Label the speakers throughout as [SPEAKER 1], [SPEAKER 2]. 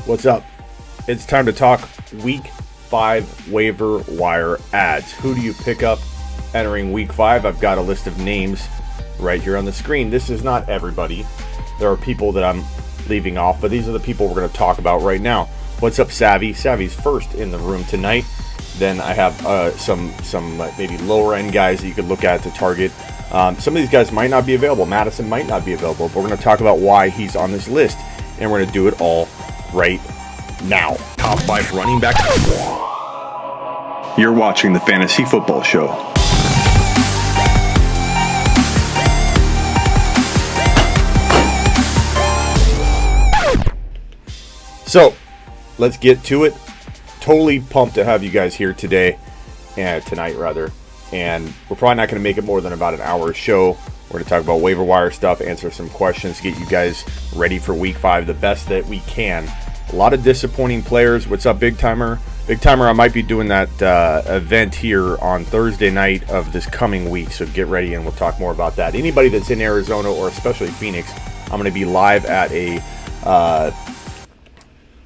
[SPEAKER 1] What's up? It's time to talk Week 5 waiver wire adds. Who do you pick up entering Week 5? I've got a list of names right here on the screen. This is not everybody. There are people that I'm leaving off, but these are the people we're going to talk about right now. What's up, Savvy? Savvy's first in the room tonight. Then I have some maybe lower end guys that you could look at to target. Some of these guys might not be available. Madison might not be available, but we're going to talk about why he's on this list, and we're going to do it all right now.
[SPEAKER 2] Top 5 running back. You're watching the Fantasy Football Show.
[SPEAKER 1] So, let's get to it. Totally pumped to have you guys here today, tonight rather. And we're probably not going to make it more than about an hour show. We're going to talk about waiver wire stuff, answer some questions, get you guys ready for Week 5 the best that we can. A lot of disappointing players. What's up, Big Timer? Big Timer, I might be doing that event here on Thursday night of this coming week, so get ready and we'll talk more about that. Anybody that's in Arizona or especially Phoenix, I'm going to be live at a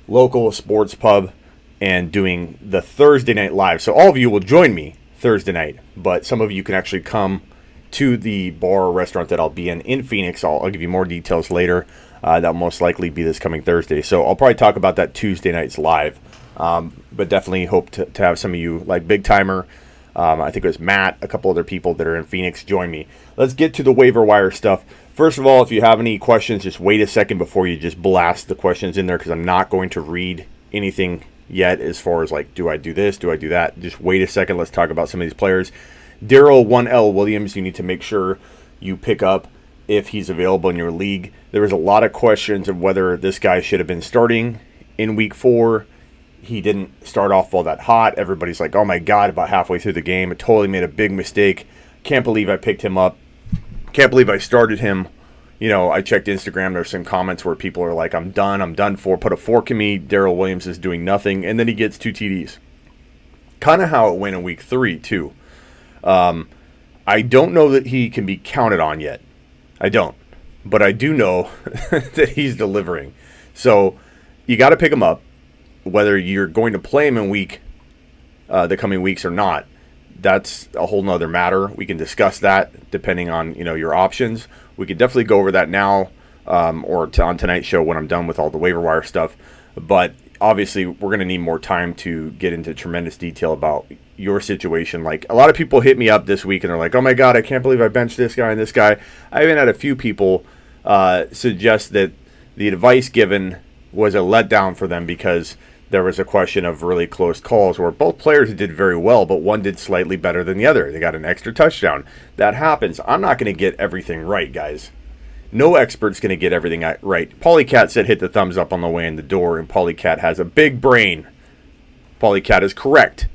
[SPEAKER 1] local sports pub and doing the Thursday night live. So all of you will join me Thursday night, but some of you can actually come to the bar or restaurant that I'll be in Phoenix. I'll give you more details later. That'll most likely be this coming Thursday. So I'll probably talk about that Tuesday night's live. But definitely hope to have some of you, like Big Timer, I think it was Matt, a couple other people that are in Phoenix, join me. Let's get to the waiver wire stuff. First of all, if you have any questions, just wait a second before you just blast the questions in there, because I'm not going to read anything yet as far as like, do I do this, do I do that? Just wait a second. Let's talk about some of these players. Daryl 1L Williams, you need to make sure you pick up if he's available in your league. There was a lot of questions of whether this guy should have been starting in Week 4. He didn't start off all that hot. Everybody's like, oh my God, about halfway through the game. I totally made a big mistake. Can't believe I picked him up. Can't believe I started him. You know, I checked Instagram. There's some comments where people are like, I'm done for. Put a fork in me. Daryl Williams is doing nothing. And then he gets 2 TDs. Kind of how it went in Week 3, too. I don't know that he can be counted on yet. I don't. But I do know that he's delivering. So you got to pick him up. Whether you're going to play him in the coming weeks or not, that's a whole nother matter. We can discuss that depending on your options. We could definitely go over that now or on tonight's show when I'm done with all the waiver wire stuff. But obviously, we're going to need more time to get into tremendous detail about your situation. Like, a lot of people hit me up this week and they're like, oh my God, I can't believe I benched this guy and this guy. I even had a few people suggest that the advice given was a letdown for them because there was a question of really close calls where both players did very well, but one did slightly better than the other. They got an extra touchdown. That happens. I'm not going to get everything right, guys. No expert's going to get everything right. Polycat said hit the thumbs up on the way in the door, and Polycat has a big brain. Polycat is correct.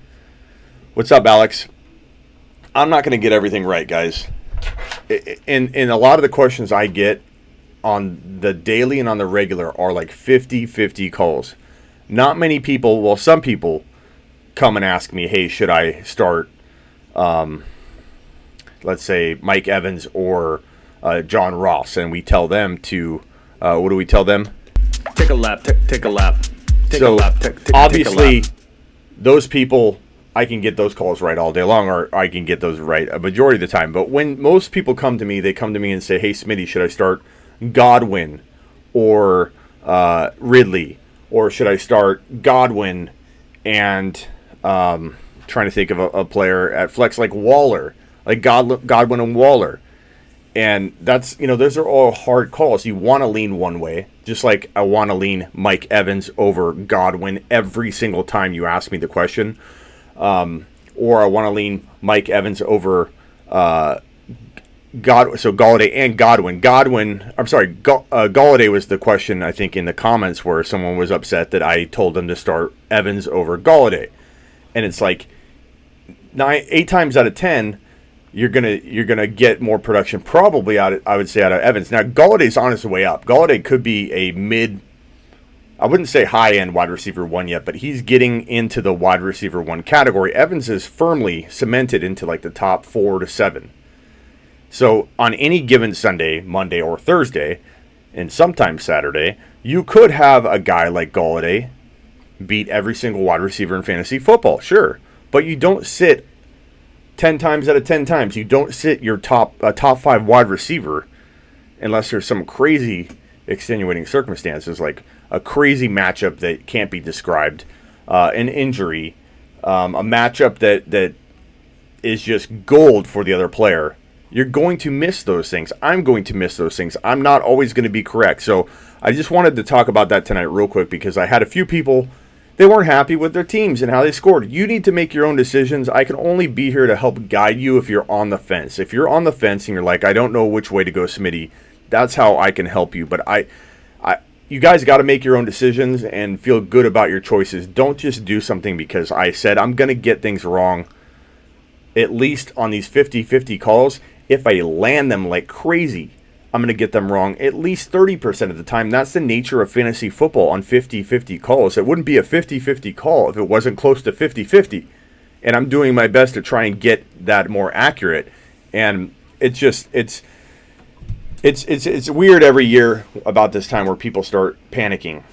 [SPEAKER 1] What's up, Alex? I'm not going to get everything right, guys. And a lot of the questions I get on the daily and on the regular are like 50-50 calls. Not many people, well, some people come and ask me, hey, should I start, let's say, Mike Evans or John Ross? And we tell them to, what do we tell them?
[SPEAKER 2] Take a lap, take a lap.
[SPEAKER 1] Obviously, those people, I can get those calls right all day long, or I can get those right a majority of the time. But when most people come to me, they come to me and say, hey, Smitty, should I start Godwin or Ridley? Or should I start Godwin and trying to think of a player at flex like Waller, like Godwin and Waller. And that's, those are all hard calls. You want to lean one way, just like I want to lean Mike Evans over Godwin every single time you ask me the question. Or I want to lean Mike Evans over Galladay and Godwin. Galladay was the question, I think, in the comments where someone was upset that I told them to start Evans over Galladay. And it's like 8 times out of 10, you're gonna get more production probably out of Evans. Now Galladay's on his way up. Galladay could be a mid, I wouldn't say high-end wide receiver 1 yet, but he's getting into the wide receiver 1 category. Evans is firmly cemented into like the top 4 to 7. So on any given Sunday, Monday, or Thursday, and sometimes Saturday, you could have a guy like Golladay beat every single wide receiver in fantasy football, sure. But you don't sit 10 times out of 10 times. You don't sit your top 5 wide receiver unless there's some crazy extenuating circumstances, like a crazy matchup that can't be described, an injury, a matchup that is just gold for the other player. You're going to miss those things. I'm going to miss those things. I'm not always going to be correct. So I just wanted to talk about that tonight real quick because I had a few people, they weren't happy with their teams and how they scored. You need to make your own decisions. I can only be here to help guide you if you're on the fence. If you're on the fence and you're like, I don't know which way to go, Smitty, that's how I can help you. But you guys got to make your own decisions and feel good about your choices. Don't just do something because I said I'm going to get things wrong, at least on these 50-50 calls. If I land them like crazy, I'm going to get them wrong at least 30% of the time. That's the nature of fantasy football on 50-50 calls. It wouldn't be a 50-50 call if it wasn't close to 50-50. And I'm doing my best to try and get that more accurate. And it's just, it's weird every year about this time where people start panicking.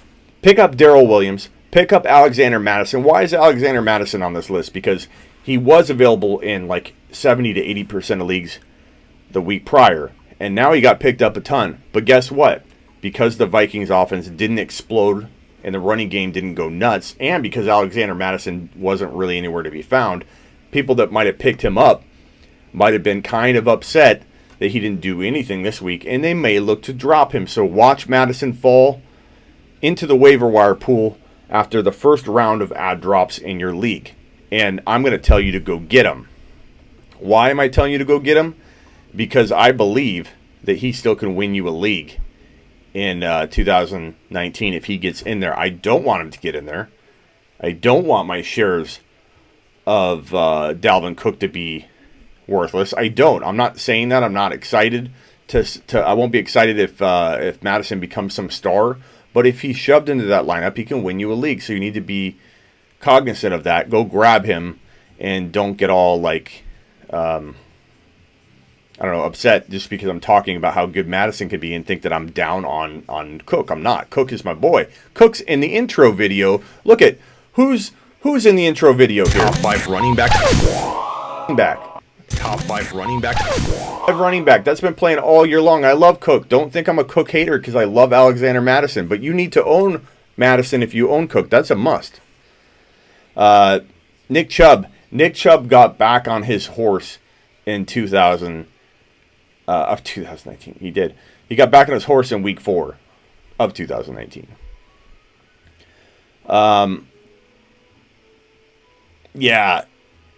[SPEAKER 1] Pick up Darrell Williams. Pick up Alexander Mattison. Why is Alexander Mattison on this list? Because he was available in like 70 to 80% of leagues the week prior. And now he got picked up a ton. But guess what? Because the Vikings offense didn't explode and the running game didn't go nuts, and because Alexander Mattison wasn't really anywhere to be found, people that might have picked him up might have been kind of upset that he didn't do anything this week, and they may look to drop him. So watch Mattison fall into the waiver wire pool after the first round of ad drops in your league. And I'm going to tell you to go get him. Why am I telling you to go get him? Because I believe that he still can win you a league in 2019 if he gets in there. I don't want him to get in there. I don't want my shares of Dalvin Cook to be worthless. I don't. I'm not saying that. I'm not excited to I won't be excited if Madison becomes some star. But if he's shoved into that lineup, he can win you a league. So you need to be cognizant of that. Go grab him and don't get all like upset just because I'm talking about how good Madison could be and think that I'm down on Cook. I'm not. Cook is my boy. Cook's in the intro video. Look at who's in the intro video here.
[SPEAKER 2] Top 5 running back.
[SPEAKER 1] Top 5 running back. 5 running back. That's been playing all year long. I love Cook. Don't think I'm a Cook hater because I love Alexander Mattison. But you need to own Madison if you own Cook. That's a must. Nick Chubb. Nick Chubb got back on his horse in 2019. He did. He got back on his horse in week 4 of 2019. Yeah.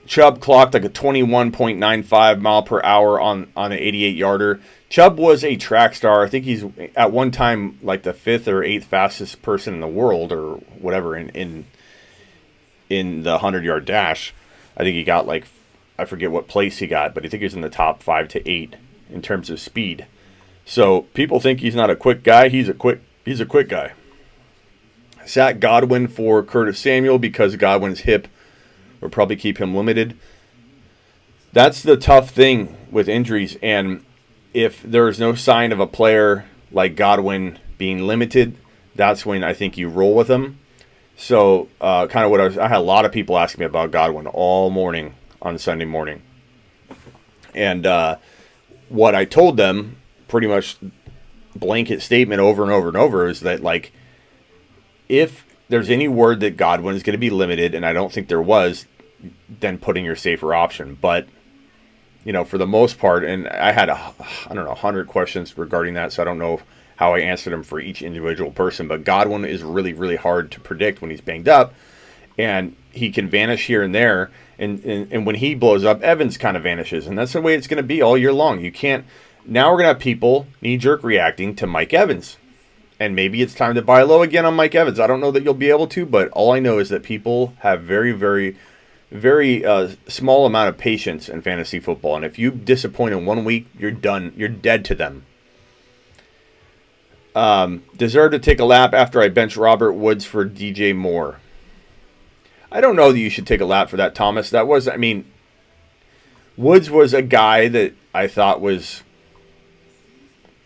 [SPEAKER 1] Chubb clocked like a 21.95 mile per hour on an 88-yarder. Chubb was a track star. I think he's at one time like the 5th or 8th fastest person in the world or whatever in the 100-yard dash. I think he got like, I forget what place he got, but I think he was in the top 5 to 8 in terms of speed. So people think he's not a quick guy. He's a quick guy. Sat Godwin for Curtis Samuel because Godwin's hip will probably keep him limited. That's the tough thing with injuries. And if there's no sign of a player like Godwin being limited, that's when I think you roll with him. So kind of I had a lot of people asking me about Godwin all morning on Sunday morning. And what I told them, pretty much blanket statement over and over and over, is that like if there's any word that Godwin is going to be limited, and I don't think there was, then putting your safer option. But for the most part, and I had 100 questions regarding that, so I don't know how I answered them for each individual person. But Godwin is really, really hard to predict when he's banged up, and he can vanish here and there. And when he blows up, Evans kind of vanishes, and that's the way it's going to be all year long. You can't. Now we're going to have people knee-jerk reacting to Mike Evans. And maybe it's time to buy low again on Mike Evans. I don't know that you'll be able to, but all I know is that people have very, very, very small amount of patience in fantasy football. And if you disappoint in 1 week, you're done. You're dead to them. Deserve to take a lap after I bench Robert Woods for DJ Moore. I don't know that you should take a lap for that, Thomas. Woods was a guy that I thought was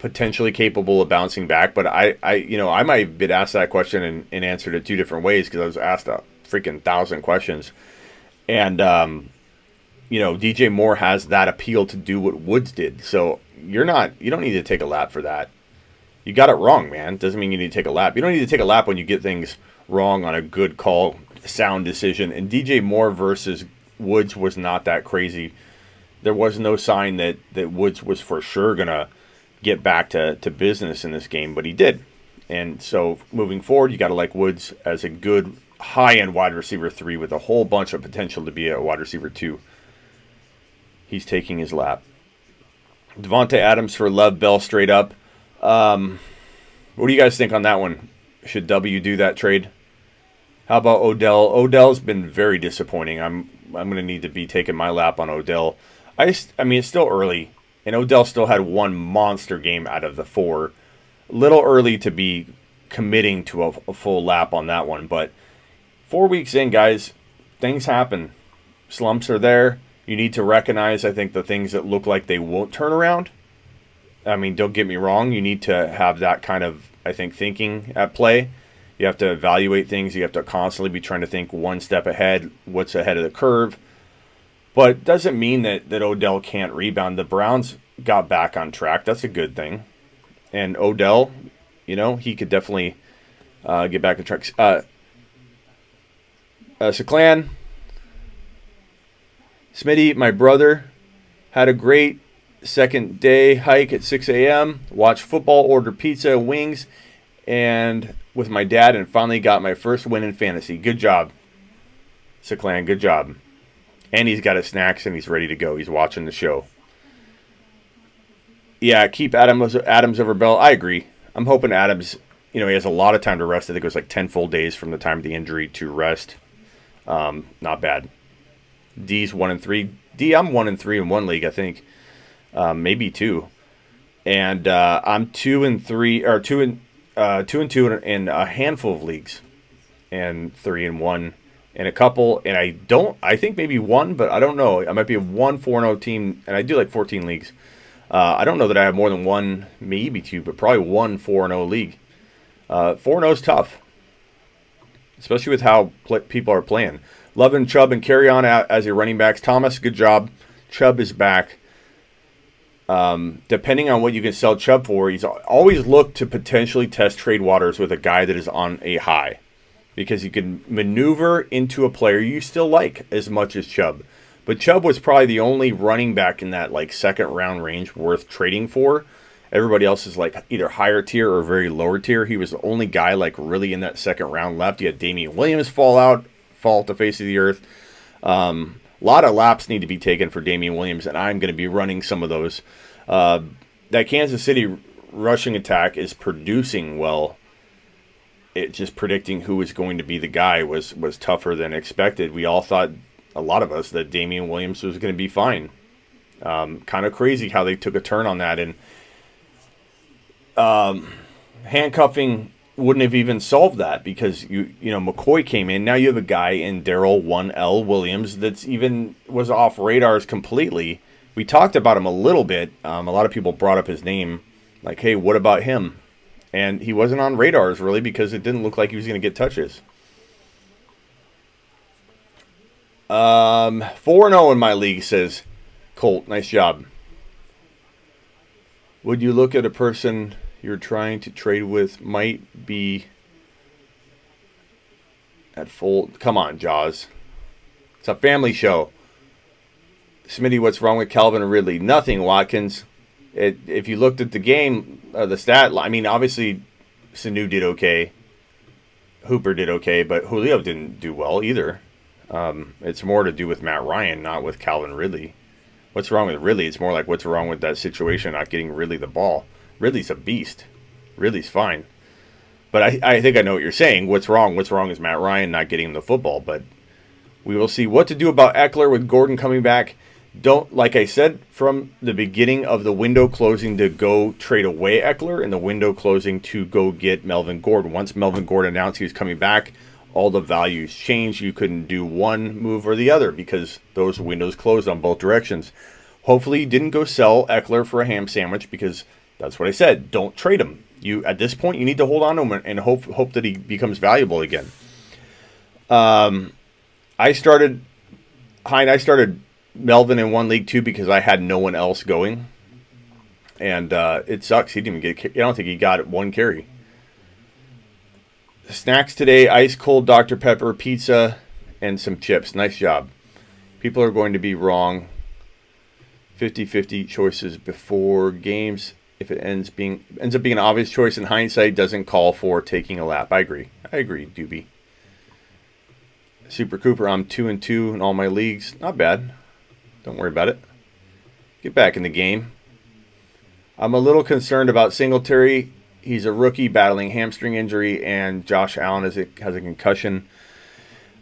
[SPEAKER 1] potentially capable of bouncing back. But I might have been asked that question and answered it two different ways because I was asked a freaking 1,000 questions. And, DJ Moore has that appeal to do what Woods did. So you don't need to take a lap for that. You got it wrong, man. Doesn't mean you need to take a lap. You don't need to take a lap when you get things wrong on a good call, sound decision. And DJ Moore versus Woods was not that crazy. There was no sign that Woods was for sure going to get back to business in this game, but he did. And so moving forward, you got to like Woods as a good high-end wide receiver 3 with a whole bunch of potential to be a wide receiver 2. He's taking his lap. Devontae Adams for Lev Bell straight up. What do you guys think on that one? Should W do that trade? How about Odell? Odell's been very disappointing. I'm going to need to be taking my lap on Odell. I mean, it's still early, and Odell still had one monster game out of the 4. A little early to be committing to a full lap on that one, but 4 weeks in, guys, things happen. Slumps are there. You need to recognize, I think, the things that look like they won't turn around. I mean, don't get me wrong. You need to have that kind of, I think, thinking at play. You have to evaluate things. You have to constantly be trying to think one step ahead, what's ahead of the curve. But it doesn't mean that Odell can't rebound. The Browns got back on track. That's a good thing. And Odell, he could definitely get back on track. Seclan, Smitty, my brother, had a great second day hike at 6 a.m. Watched football, ordered pizza, wings, and with my dad, and finally got my first win in fantasy. Good job, Seclan. Good job. And he's got his snacks and he's ready to go. He's watching the show. Yeah, keep Adams over Bell. I agree. I'm hoping Adams, he has a lot of time to rest. I think it was like 10 full days from the time of the injury to rest. Not bad. D's 1-3. D, I'm 1-3 in one league, I think. Maybe 2. And I'm 2-3 or 2-2 in a handful of leagues, and 3-1 in a couple. And I think maybe 1, but I don't know. I might be a 1-4-0 team, and I do like 14 leagues. I don't know that I have more than 1, maybe 2, but probably 1 4-0 league. 4-0 is tough, especially with how people are playing. Loving Chubb and carry on out as your running backs. Thomas, good job. Chubb is back. Depending on what you can sell Chubb for, he's always looked to potentially test trade waters with a guy that is on a high, because you can maneuver into a player you still like as much as Chubb. But Chubb was probably the only running back in that second round range worth trading for. Everybody else is either higher tier or very lower tier. He was the only guy really in that second round left. You had Damian Williams fall off the face of the earth. A lot of laps need to be taken for Damian Williams, and I'm going to be running some of those. That Kansas City rushing attack is producing well. It just predicting who was going to be the guy was tougher than expected. We all thought, a lot of us, that Damian Williams was going to be fine. Kind of crazy how they took a turn on that, and handcuffing wouldn't have even solved that, because McCoy came in. Now you have a guy in Darrell 1L Williams that's even was off radars completely. We talked about him a little bit. A lot of people brought up his name, hey, what about him? And he wasn't on radars really, because it didn't look like he was going to get touches. 4-0 in my league, says Colt. Nice job. Would you look at a person you're trying to trade with might be at full? Come on, Jaws. It's a family show. Smitty, what's wrong with Calvin Ridley? Nothing, Watkins. If you looked at the game, the stat line, obviously Sanu did okay. Hooper did okay, but Julio didn't do well either. It's more to do with Matt Ryan, not with Calvin Ridley. What's wrong with Ridley? It's more like what's wrong with that situation, not getting Ridley the ball. Ridley's a beast. Ridley's fine. But I think I know what you're saying. What's wrong? What's wrong is Matt Ryan not getting him the football. But we will see what to do about Eckler with Gordon coming back. Like I said from the beginning of the window closing to go trade away Eckler, and the window closing to go get Melvin Gordon. Once Melvin Gordon announced he was coming back, all the values changed. You couldn't do one move or the other because those windows closed on both directions. Hopefully you didn't go sell Eckler for a ham sandwich, because That's what I said. Don't trade him. You at this point, you need to hold on to him and hope that he becomes valuable again. I started Melvin in one league too because I had no one else going, and it sucks. He didn't even get. I don't think he got one carry. Snacks today: ice cold Dr. Pepper, pizza, and some chips. Nice job. People are going to be wrong. 50-50 choices before games. If it ends up being an obvious choice in hindsight, doesn't call for taking a lap. I agree, Doobie. Super Cooper, I'm 2-2 in all my leagues. Not bad. Don't worry about it. Get back in the game. I'm a little concerned about Singletary. He's a rookie battling hamstring injury, and Josh Allen has a concussion.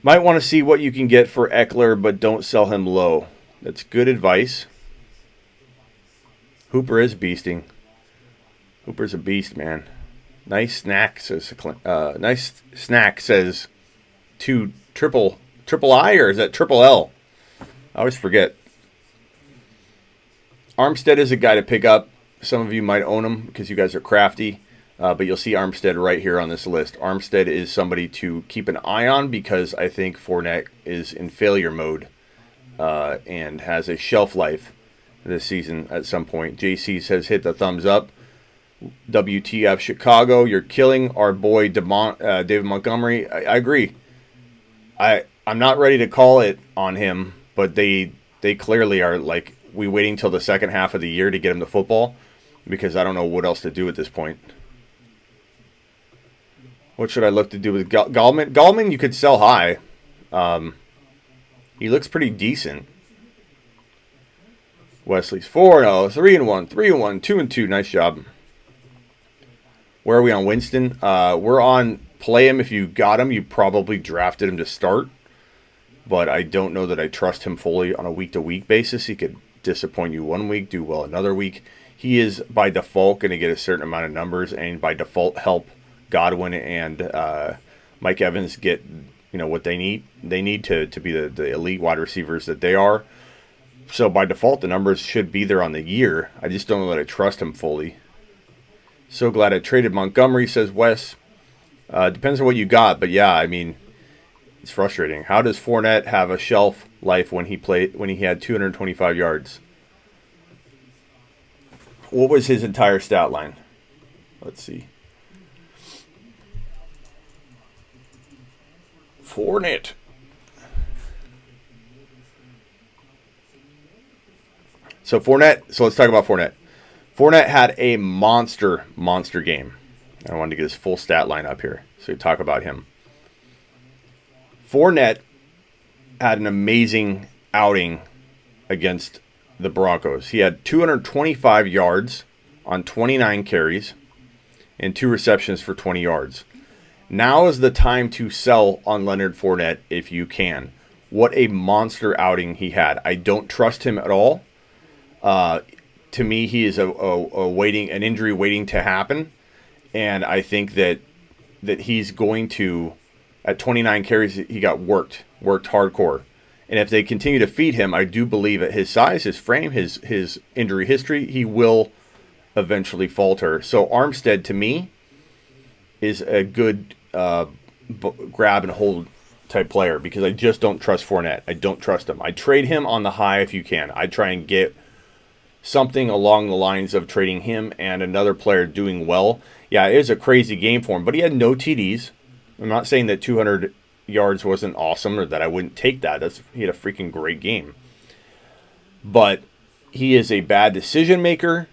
[SPEAKER 1] Might want to see what you can get for Eckler, but don't sell him low. That's good advice. Hooper is beasting. Hooper's a beast, man. Nice snack, says two triple I, or is that triple L? I always forget. Armstead is a guy to pick up. Some of you might own him because you guys are crafty, but you'll see Armstead right here on this list. Armstead is somebody to keep an eye on because I think Fournette is in failure mode and has a shelf life this season at some point. JC says hit the thumbs up. WTF Chicago, you're killing our boy David Montgomery. I agree. I'm not ready to call it on him, but they clearly are like, we waiting till the second half of the year to get him the football because I don't know what else to do at this point. What should I look to do with Gallman? Gallman you could sell high. He looks pretty decent. Wesley's 4-0, 3-1, 3-1, 2-2. Nice job. Where are we on Winston? We're on play him. If you got him, you probably drafted him to start. But I don't know that I trust him fully on a week-to-week basis. He could disappoint you one week, do well another week. He is, by default, going to get a certain amount of numbers, and by default help Godwin and Mike Evans get what they need. They need to be the elite wide receivers that they are. So by default, the numbers should be there on the year. I just don't know that I trust him fully. So glad I traded Montgomery, says Wes. Depends on what you got, but yeah, I mean, it's frustrating. How does Fournette have a shelf life when he had 225 yards? What was his entire stat line? Let's see. Fournette. So let's talk about Fournette. Fournette had a monster game. I wanted to get his full stat line up here, so we talk about him. Fournette had an amazing outing against the Broncos. He had 225 yards on 29 carries and 2 receptions for 20 yards. Now is the time to sell on Leonard Fournette if you can. What a monster outing he had. I don't trust him at all. To me, he is an injury waiting to happen, and I think that he's going to, at 29 carries, he got worked hardcore, and if they continue to feed him, I do believe at his size, his frame, his injury history, he will eventually falter. So Armstead, to me, is a good grab and hold type player because I just don't trust Fournette. I don't trust him. I trade him on the high if you can. I try and get something along the lines of trading him and another player doing well. Yeah, it was a crazy game for him, but he had no TDs. I'm not saying that 200 yards wasn't awesome or that I wouldn't take that. He had a freaking great game. But he is a bad decision maker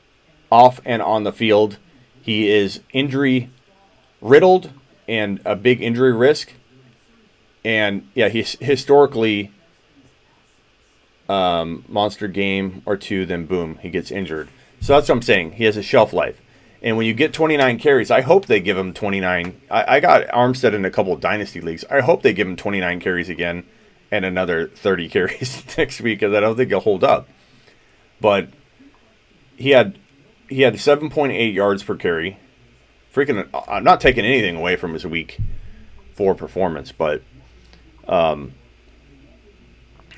[SPEAKER 1] off and on the field. He is injury riddled and a big injury risk. And yeah, he's historically monster game or two, then boom, he gets injured. So that's what I'm saying. He has a shelf life. And when you get 29 carries, I hope they give him 29. I got Armstead in a couple of dynasty leagues. I hope they give him 29 carries again and another 30 carries next week because I don't think he'll hold up. But he had 7.8 yards per carry. Freaking, I'm not taking anything away from his week 4 performance, but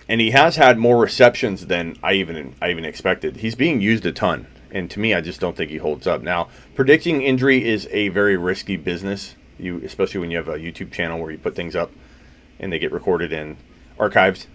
[SPEAKER 1] and he has had more receptions than I even expected. He's being used a ton, And to me, I just don't think he holds up. Now, predicting injury is a very risky business, especially when you have a YouTube channel where you put things up and they get recorded and archived.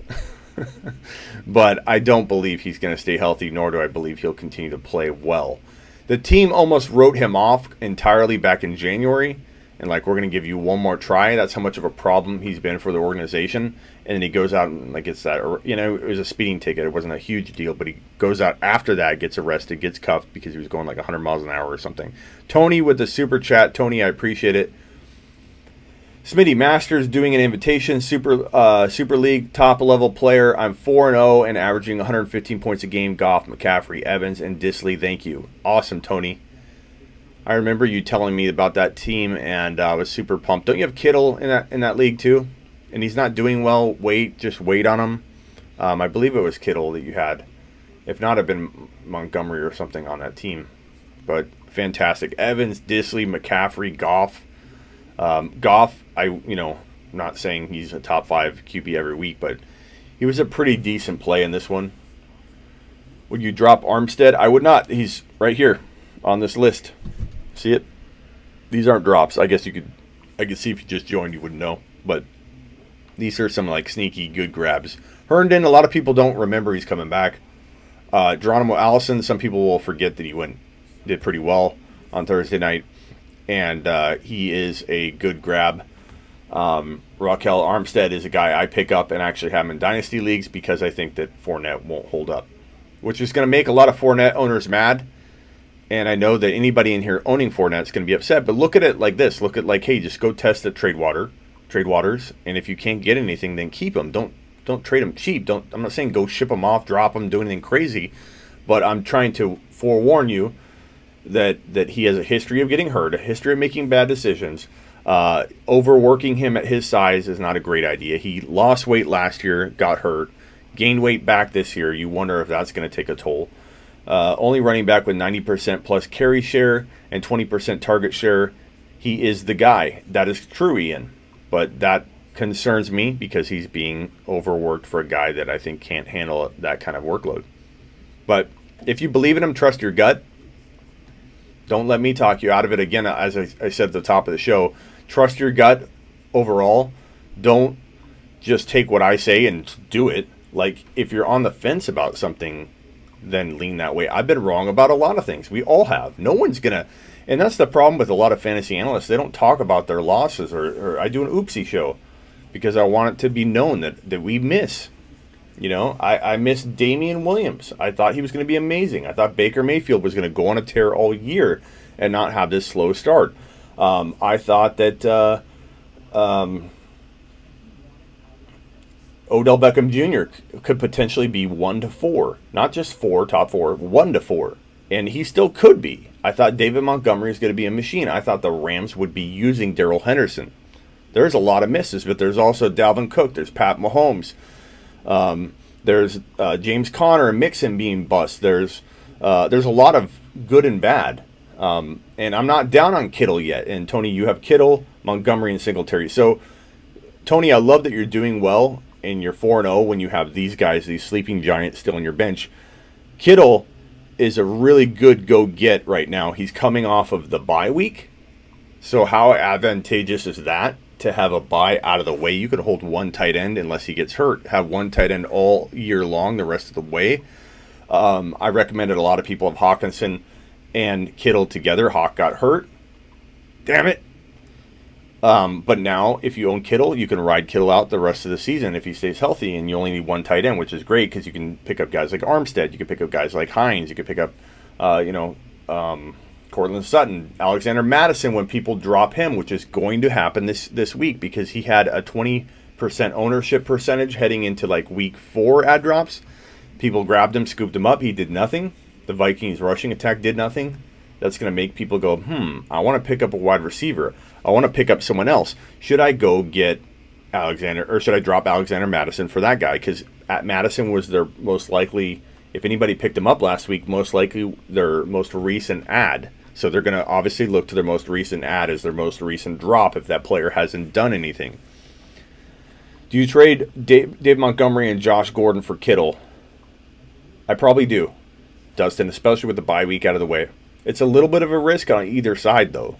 [SPEAKER 1] But I don't believe he's going to stay healthy, nor do I believe he'll continue to play well. The team almost wrote him off entirely back in January, and like, we're going to give you one more try. That's how much of a problem he's been for the organization. And then he goes out and like gets that, it was a speeding ticket. It wasn't a huge deal, but he goes out after that, gets arrested, gets cuffed because he was going like 100 miles an hour or something. Tony with the super chat. Tony, I appreciate it. Smitty Masters doing an invitation, Super League top level player. I'm 4-0 and averaging 115 points a game. Goff, McCaffrey, Evans, and Disley. Thank you. Awesome, Tony. I remember you telling me about that team, and I was super pumped. Don't you have Kittle in that league too? And he's not doing well. Just wait on him. I believe it was Kittle that you had. If not, it'd been Montgomery or something on that team. But fantastic. Evans, Disley, McCaffrey, Goff. Goff, I'm not saying he's a top 5 QB every week, but he was a pretty decent play in this one. Would you drop Armstead? I would not. He's right here on this list. See it? These aren't drops. I guess I could see if you just joined, you wouldn't know. But these are some like sneaky good grabs. Herndon, a lot of people don't remember he's coming back. Geronimo Allison, some people will forget that he did pretty well on Thursday night. And he is a good grab. Raquel Armstead is a guy I pick up and actually have him in Dynasty Leagues because I think that Fournette won't hold up. Which is going to make a lot of Fournette owners mad. And I know that anybody in here owning Fournette is going to be upset. But look at it like this. Look at like, hey, just go test at trade waters. And if you can't get anything, then keep them. Don't trade them cheap. I'm not saying go ship them off, drop them, do anything crazy. But I'm trying to forewarn you that he has a history of getting hurt, a history of making bad decisions. Overworking him at his size is not a great idea. He lost weight last year, got hurt, gained weight back this year. You wonder if that's going to take a toll. Only running back with 90% plus carry share and 20% target share. He is the guy. That is true, Ian. But that concerns me because he's being overworked for a guy that I think can't handle that kind of workload. But if you believe in him, trust your gut. Don't let me talk you out of it. Again, as I said at the top of the show, trust your gut overall. Don't just take what I say and do it. Like, if you're on the fence about something, then lean that way. I've been wrong about a lot of things. We all have. No one's going to... And that's the problem with a lot of fantasy analysts. They don't talk about their losses. Or I do an oopsie show because I want it to be known that we miss. I missed Damian Williams. I thought he was going to be amazing. I thought Baker Mayfield was going to go on a tear all year and not have this slow start. I thought that Odell Beckham Jr. could potentially be 1-4. Not just 4, top 4, 1-4. And he still could be. I thought David Montgomery is going to be a machine. I thought the Rams would be using Darrell Henderson. There's a lot of misses, but there's also Dalvin Cook. There's Pat Mahomes. There's James Conner and Mixon being bust. There's a lot of good and bad. And I'm not down on Kittle yet. And Tony, you have Kittle, Montgomery, and Singletary. So, Tony, I love that you're doing well and you're 4-0 when you have these guys, these sleeping giants still on your bench. Kittle is a really good go-get right now. He's coming off of the bye week. So how advantageous is that? To have a bye out of the way. You could hold one tight end unless he gets hurt. Have one tight end all year long the rest of the way. I recommended a lot of people have Hawkinson and Kittle together. Hawk got hurt. Damn it. But now, if you own Kittle, you can ride Kittle out the rest of the season if he stays healthy, and you only need one tight end, which is great because you can pick up guys like Armstead. You can pick up guys like Hines. You can pick up, Cortland Sutton, Alexander Madison when people drop him, which is going to happen this week because he had a 20% ownership percentage heading into like week 4 ad drops. People grabbed him, scooped him up. He did nothing. The Vikings rushing attack did nothing. That's going to make people go, I want to pick up a wide receiver. I want to pick up someone else. Should I go get Alexander, or should I drop Alexander Madison for that guy? Because Madison was their most likely, if anybody picked him up last week, most likely their most recent ad. So they're going to obviously look to their most recent ad as their most recent drop if that player hasn't done anything. Do you trade Dave Montgomery and Josh Gordon for Kittle? I probably do. Dustin, especially with the bye week out of the way. It's a little bit of a risk on either side, though.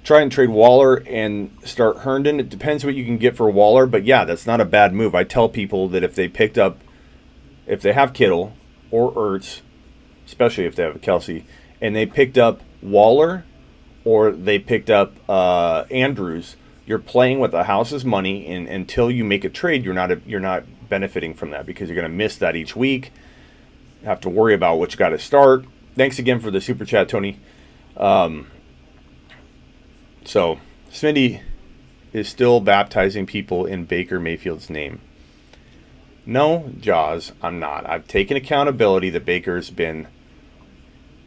[SPEAKER 1] Try and trade Waller and start Herndon. It depends what you can get for Waller, but yeah, that's not a bad move. I tell people that if they have Kittle or Ertz, especially if they have Kelsey, and they picked up Waller or they picked up Andrews, you're playing with the house's money, and until you make a trade, you're not benefiting from that because you're going to miss that each week. You have to worry about what you got to start. Thanks again for the super chat, Tony. So, Smitty is still baptizing people in Baker Mayfield's name. No, Jaws, I'm not. I've taken accountability that Baker's been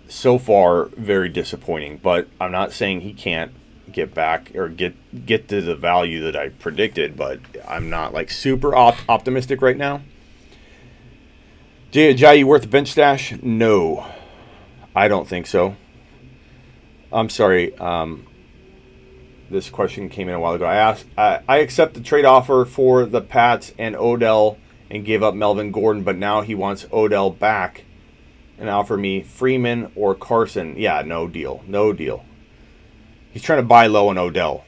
[SPEAKER 1] so far very disappointing, but I'm not saying he can't get back or get to the value that I predicted, but I'm not like super optimistic right now. Jay Ajayi worth a bench stash? No, I don't think so. I'm sorry. This question came in a while ago. I accept the trade offer for the Pats and Odell and gave up Melvin Gordon, but now he wants Odell back and offer me Freeman or Carson. Yeah, no deal. No deal. He's trying to buy low on Odell.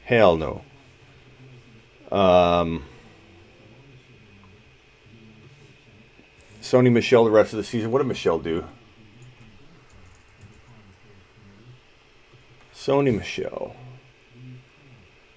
[SPEAKER 1] Hell no. Sony Michel the rest of the season. What did Michel do? Sony Michel.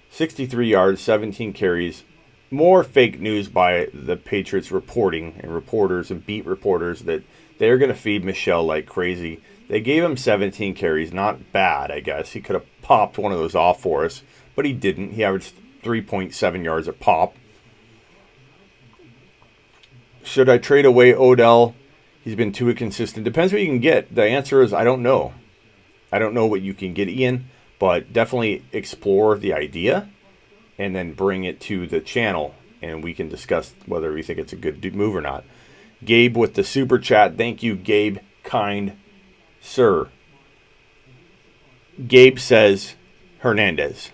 [SPEAKER 1] 63 yards, 17 carries. More fake news by the Patriots reporting and reporters and beat reporters that they're going to feed Michel like crazy. They gave him 17 carries. Not bad, I guess. He could have popped one of those off for us, but he didn't. He averaged 3.7 yards a pop. Should I trade away Odell? He's been too inconsistent. Depends what you can get. The answer is I don't know. I don't know what you can get, Ian, but definitely explore the idea and then bring it to the channel, and we can discuss whether we think it's a good move or not. Gabe with the super chat. Thank you, Gabe. Kind sir. Gabe says Hernandez.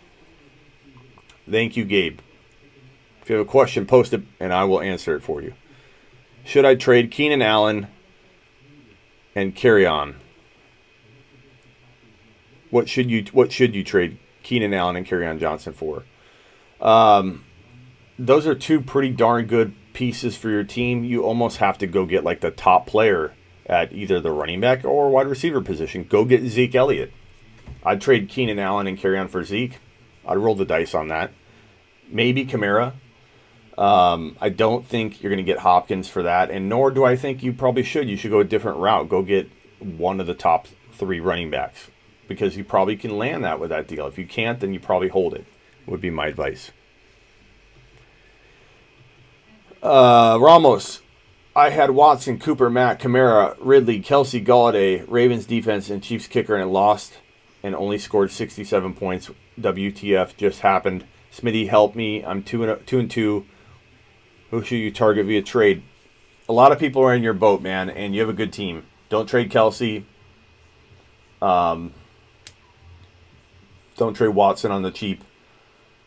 [SPEAKER 1] Thank you, Gabe. If you have a question, post it, and I will answer it for you. Should I trade Keenan Allen and carry on? What should you trade Keenan Allen and Kerryon Johnson for? Those are two pretty darn good pieces for your team. You almost have to go get like the top player at either the running back or wide receiver position. Go get Zeke Elliott. I'd trade Keenan Allen and Kerryon for Zeke. I'd roll the dice on that. Maybe Kamara. I don't think you're going to get Hopkins for that, and nor do I think you probably should. You should go a different route. Go get one of the top 3 running backs, because you probably can land that with that deal. If you can't, then you probably hold it, would be my advice. Ramos. I had Watson, Cooper, Matt, Kamara, Ridley, Kelsey, Golladay, Ravens defense, and Chiefs kicker, and lost and only scored 67 points. WTF just happened. Smitty, help me. I'm 2-2. Who should you target via trade? A lot of people are in your boat, man, and you have a good team. Don't trade Kelsey. Don't trade Watson on the cheap.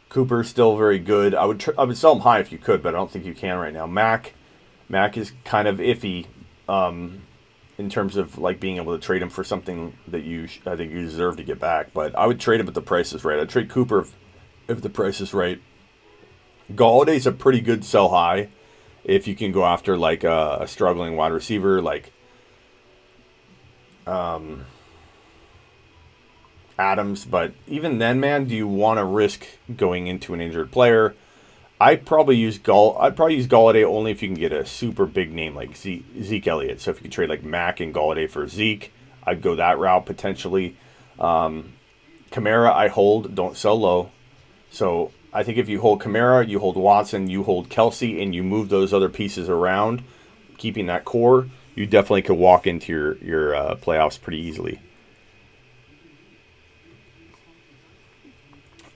[SPEAKER 1] Cooper's still very good. I would sell him high if you could, but I don't think you can right now. Mac is kind of iffy in terms of like being able to trade him for something that I think you deserve to get back. But I would trade him if the price is right. I'd trade Cooper if the price is right. Galladay's a pretty good sell high if you can go after like a struggling wide receiver like Adams, but even then, man, do you want to risk going into an injured player? I'd probably use Golladay only if you can get a super big name like Zeke Elliott. So if you could trade like Mac and Golladay for Zeke, I'd go that route potentially. Kamara, I hold, don't sell low. So I think if you hold Kamara, you hold Watson, you hold Kelsey, and you move those other pieces around, keeping that core, you definitely could walk into your playoffs pretty easily.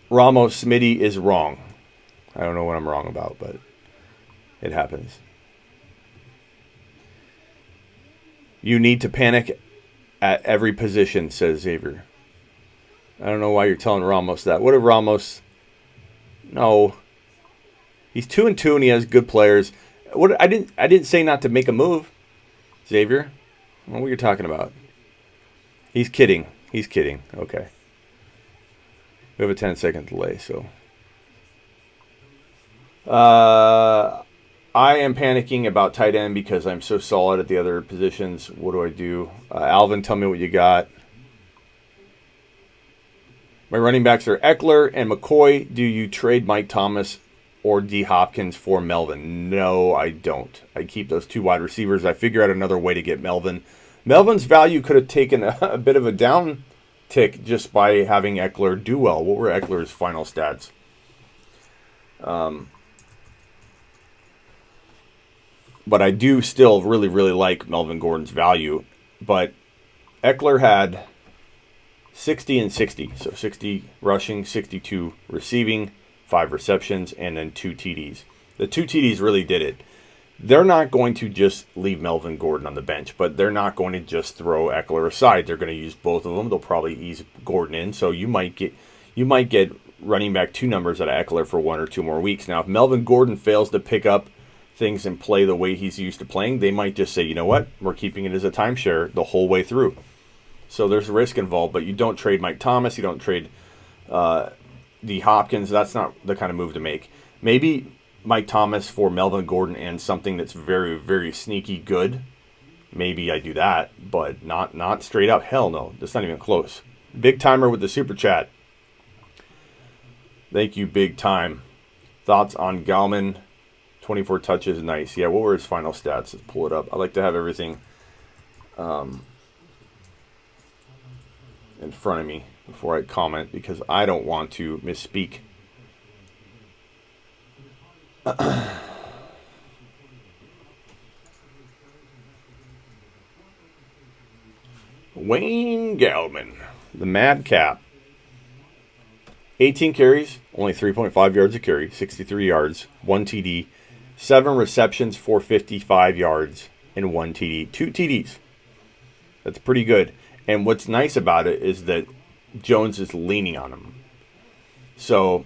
[SPEAKER 1] Ramos Smitty is wrong. I don't know what I'm wrong about, but it happens. You need to panic at every position, says Xavier. I don't know why you're telling Ramos that. What if Ramos... No. He's 2-2 and he has good players. I didn't say not to make a move. Xavier? What were you talking about? He's kidding. He's kidding. Okay. We have a 10-second delay, so. I am panicking about tight end because I'm so solid at the other positions. What do I do? Alvin, tell me what you got. My running backs are Eckler and McCoy. Do you trade Mike Thomas or D. Hopkins for Melvin? No, I don't. I keep those 2 wide receivers. I figure out another way to get Melvin. Melvin's value could have taken a bit of a down tick just by having Eckler do well. What were Eckler's final stats? But I do still really, really like Melvin Gordon's value. But Eckler had 60 and 60. So 60 rushing, 62 receiving, 5 receptions, and then 2 TDs. The 2 TDs really did it. They're not going to just leave Melvin Gordon on the bench, but they're not going to just throw Eckler aside. They're going to use both of them. They'll probably ease Gordon in. So you might get running back 2 numbers out of Eckler for 1 or 2 more weeks. Now, if Melvin Gordon fails to pick up things and play the way he's used to playing, they might just say, you know what, we're keeping it as a timeshare the whole way through. So there's risk involved, but you don't trade Mike Thomas, you don't trade the Hopkins. That's not the kind of move to make. Maybe Mike Thomas for Melvin Gordon and something that's very, very sneaky good. Maybe I do that, but not straight up. Hell no, that's not even close. Big Timer with the super chat. Thank you, Big Time. Thoughts on Gallman? 24 touches, nice. Yeah, what were his final stats? Let's pull it up. I like to have everything in front of me before I comment because I don't want to misspeak. Wayne Gallman, the Madcap. 18 carries, only 3.5 yards a carry, 63 yards, 1 TD, 7 receptions for 55 yards, and 1 TD. 2 TDs. That's pretty good. And what's nice about it is that Jones is leaning on him. So,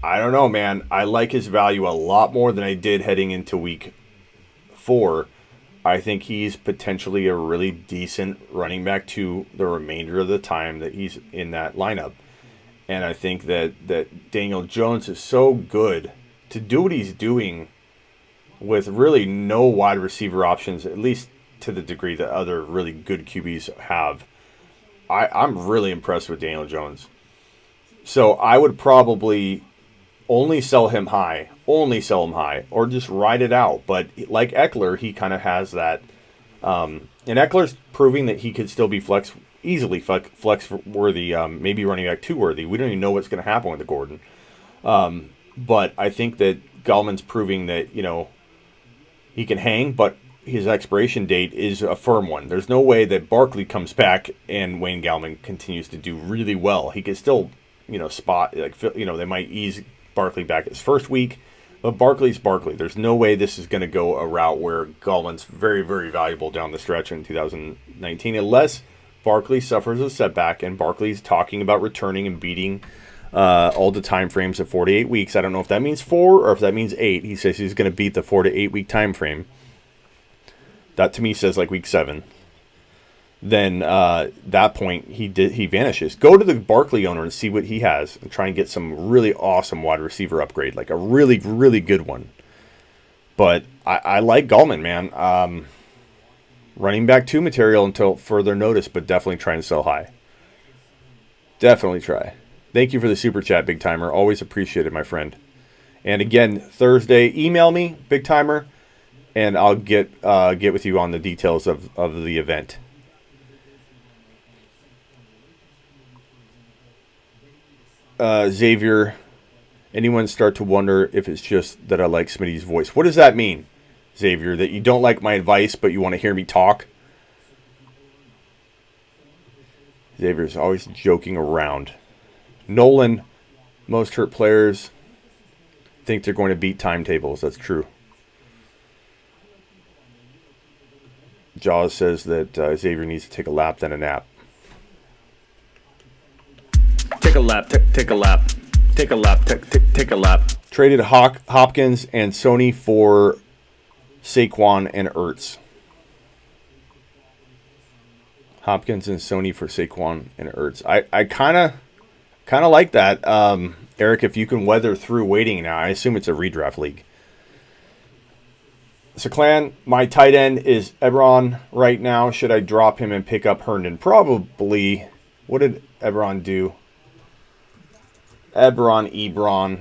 [SPEAKER 1] I don't know, man. I like his value a lot more than I did heading into week 4. I think he's potentially a really decent running back to the remainder of the time that he's in that lineup. And I think that Daniel Jones is so good to do what he's doing with really no wide receiver options, at least to the degree that other really good QBs have. I'm really impressed with Daniel Jones. So I would probably only sell him high, or just ride it out. But like Eckler, he kind of has that. And Eckler's proving that he could still be easily flex worthy, maybe running back 2 worthy. We don't even know what's going to happen with the Gordon. But I think that Gallman's proving that, he can hang, but his expiration date is a firm one. There's no way that Barkley comes back and Wayne Gallman continues to do really well. He could still, spot, they might ease Barkley back his first week, but Barkley's Barkley. There's no way this is going to go a route where Gallman's very, very valuable down the stretch in 2019, unless Barkley suffers a setback and Barkley's talking about returning and beating all the time frames of 4 to 8 weeks. I don't know if that means 4 or if that means 8. He says he's going to beat the 4 to 8 week time frame. That to me says like week 7. Then that point he vanishes. Go to the Barkley owner and see what he has and try and get some really awesome wide receiver upgrade, like a really, really good one. But I like Gallman, man. Running back 2 material until further notice, but definitely try and sell high. Definitely try. Thank you for the super chat, Big Timer. Always appreciated, my friend. And again, Thursday, email me, Big Timer, and I'll get with you on the details of the event. Xavier, anyone start to wonder if it's just that I like Smitty's voice? What does that mean, Xavier? That you don't like my advice, but you want to hear me talk? Xavier's always joking around. Nolan, most hurt players think they're going to beat timetables. That's true. Jaws says that Xavier needs to take a lap, then a nap.
[SPEAKER 2] Take a lap. Take a lap. Take a lap. Take a lap.
[SPEAKER 1] Traded Hopkins and Sony for Saquon and Ertz. Hopkins and Sony for Saquon and Ertz. I kind of like that. Eric, if you can weather through waiting now, I assume it's a redraft league. So, Clan, my tight end is Ebron right now. Should I drop him and pick up Herndon? Probably. What did Ebron do? Ebronian,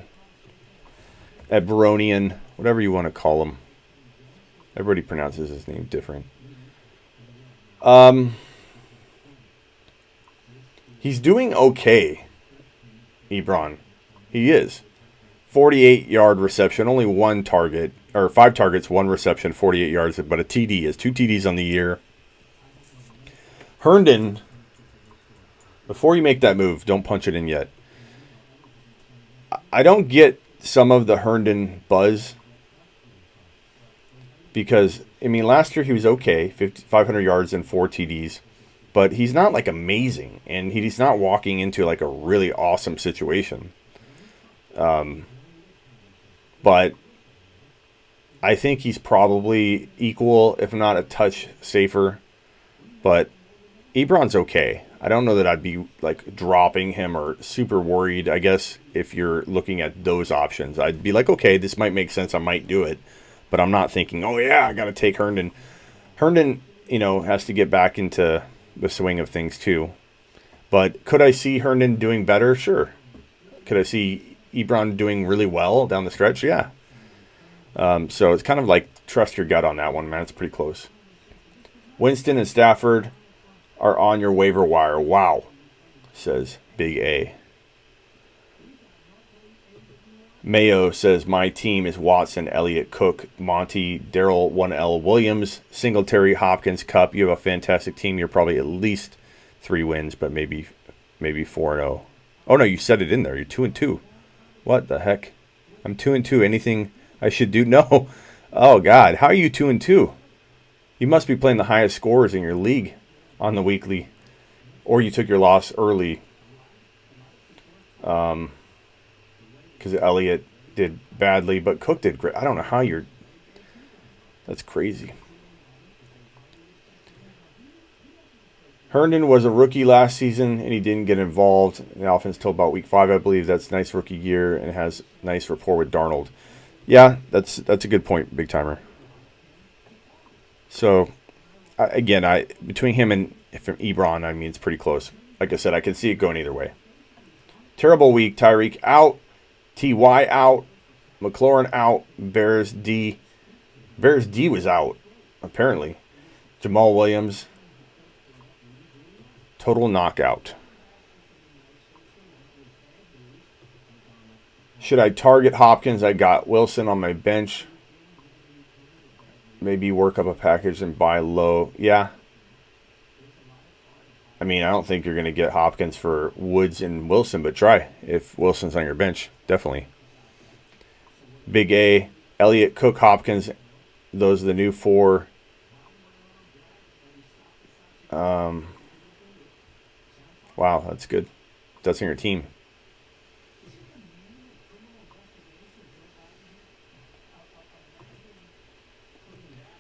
[SPEAKER 1] whatever you want to call him. Everybody pronounces his name different. He's doing okay, Ebron. He is. 48-yard reception, only one target, or 5 targets, 1 reception, 48 yards, but a TD. Is 2 TDs on the year. Herndon, before you make that move, don't punch it in yet. I don't get some of the Herndon buzz because, I mean, last year he was okay, 500 yards and 4 TDs, but he's not like amazing, and he's not walking into like a really awesome situation. But I think he's probably equal, if not a touch safer. But Ebron's okay. I don't know that I'd be like dropping him or super worried, I guess, if you're looking at those options. I'd be like, okay, this might make sense. I might do it. But I'm not thinking, oh, yeah, I got to take Herndon. Herndon, has to get back into the swing of things too. But could I see Herndon doing better? Sure. Could I see Ebron doing really well down the stretch? Yeah. So it's kind of like trust your gut on that one, man. It's pretty close. Winston and Stafford are on your waiver wire. Wow, says Big A. Mayo says, my team is Watson, Elliott, Cook, Monty, Darrell, 1L, Williams, Singletary, Hopkins, Cup. You have a fantastic team. You're probably at least 3 wins, but maybe 4-0. Oh, no, you said it in there. You're 2-2. What the heck? I'm 2-2. Anything I should do? No. Oh, God. How are you 2-2? You must be playing the highest scores in your league on the weekly. Or you took your loss early. Because Elliott did badly, but Cook did great. I don't know how you're... That's crazy. Herndon was a rookie last season, and he didn't get involved in the offense till about week 5, I believe. That's a nice rookie year and has nice rapport with Darnold. Yeah, that's a good point, big timer. So, between him and Ebron, I mean, it's pretty close. Like I said, I can see it going either way. Terrible week. Tyreek out. T.Y. out. McLaurin out. Bears D was out, apparently. Jamal Williams. Total knockout. Should I target Hopkins? I got Wilson on my bench. Maybe work up a package and buy low. Yeah. I mean, I don't think you're going to get Hopkins for Woods and Wilson, but try if Wilson's on your bench. Definitely. Big A, Elliott, Cook, Hopkins. Those are the new 4. Wow, that's good. That's in your team.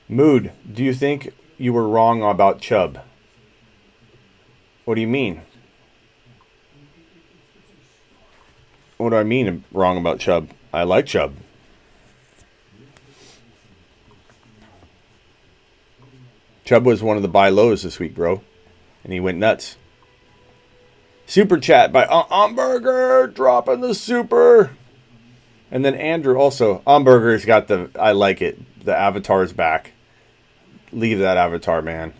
[SPEAKER 1] Mood, do you think you were wrong about Chubb? What do you mean? What do I mean wrong about Chubb? I like Chubb. Chubb was one of the buy lows this week, bro. And he went nuts. Super chat by Umberger, dropping the super. And then Andrew also. Umberger's got the, I like it. The avatar's back. Leave that avatar, man.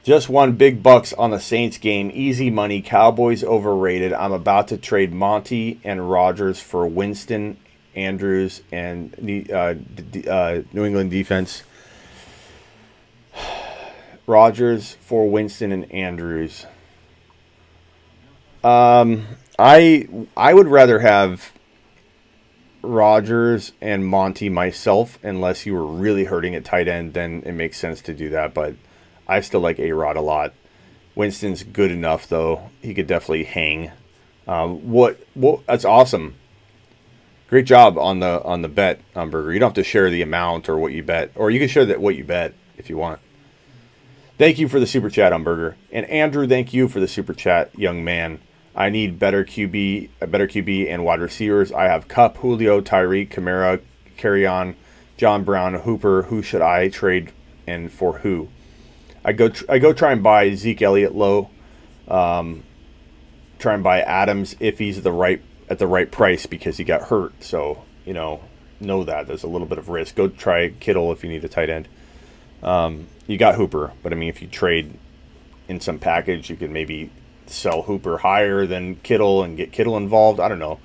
[SPEAKER 1] Just won big bucks on the Saints game. Easy money. Cowboys overrated. I'm about to trade Monty and Rodgers for Winston, Andrews, and New England defense. Rodgers for Winston and Andrews. I would rather have Rodgers and Monty myself, unless you were really hurting at tight end, then it makes sense to do that. But I still like A-Rod a lot. Winston's good enough, though. He could definitely hang. That's awesome. Great job on the bet, Burger. You don't have to share the amount or what you bet, or you can share what you bet if you want. Thank you for the super chat, Umberger. And Andrew, thank you for the super chat, young man. I need a better QB and wide receivers. I have Kupp, Julio, Tyreek, Kamara, Carry-On, John Brown, Hooper. Who should I trade and for who? I go try and buy Zeke Elliott low. Try and buy Adams if he's at the right price because he got hurt. So, know that there's a little bit of risk. Go try Kittle if you need a tight end. You got Hooper, but I mean, if you trade in some package, you can maybe sell Hooper higher than Kittle and get Kittle involved. I don't know.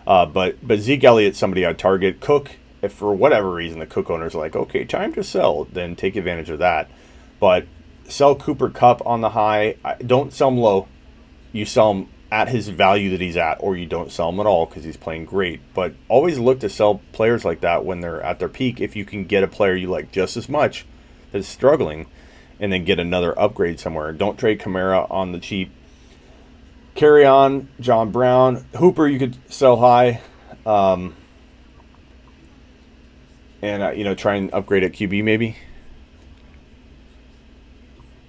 [SPEAKER 1] But Zeke Elliott's somebody I'd target. Cook, if for whatever reason the Cook owners are like, okay, time to sell, then take advantage of that. But sell Cooper Kupp on the high. Don't sell him low. You sell him at his value that he's at, or you don't sell him at all because he's playing great. But always look to sell players like that when they're at their peak if you can get a player you like just as much that's struggling and then get another upgrade somewhere. Don't trade Kamara on the cheap. Carry on, John Brown. Hooper you could sell high. And try and upgrade at QB maybe.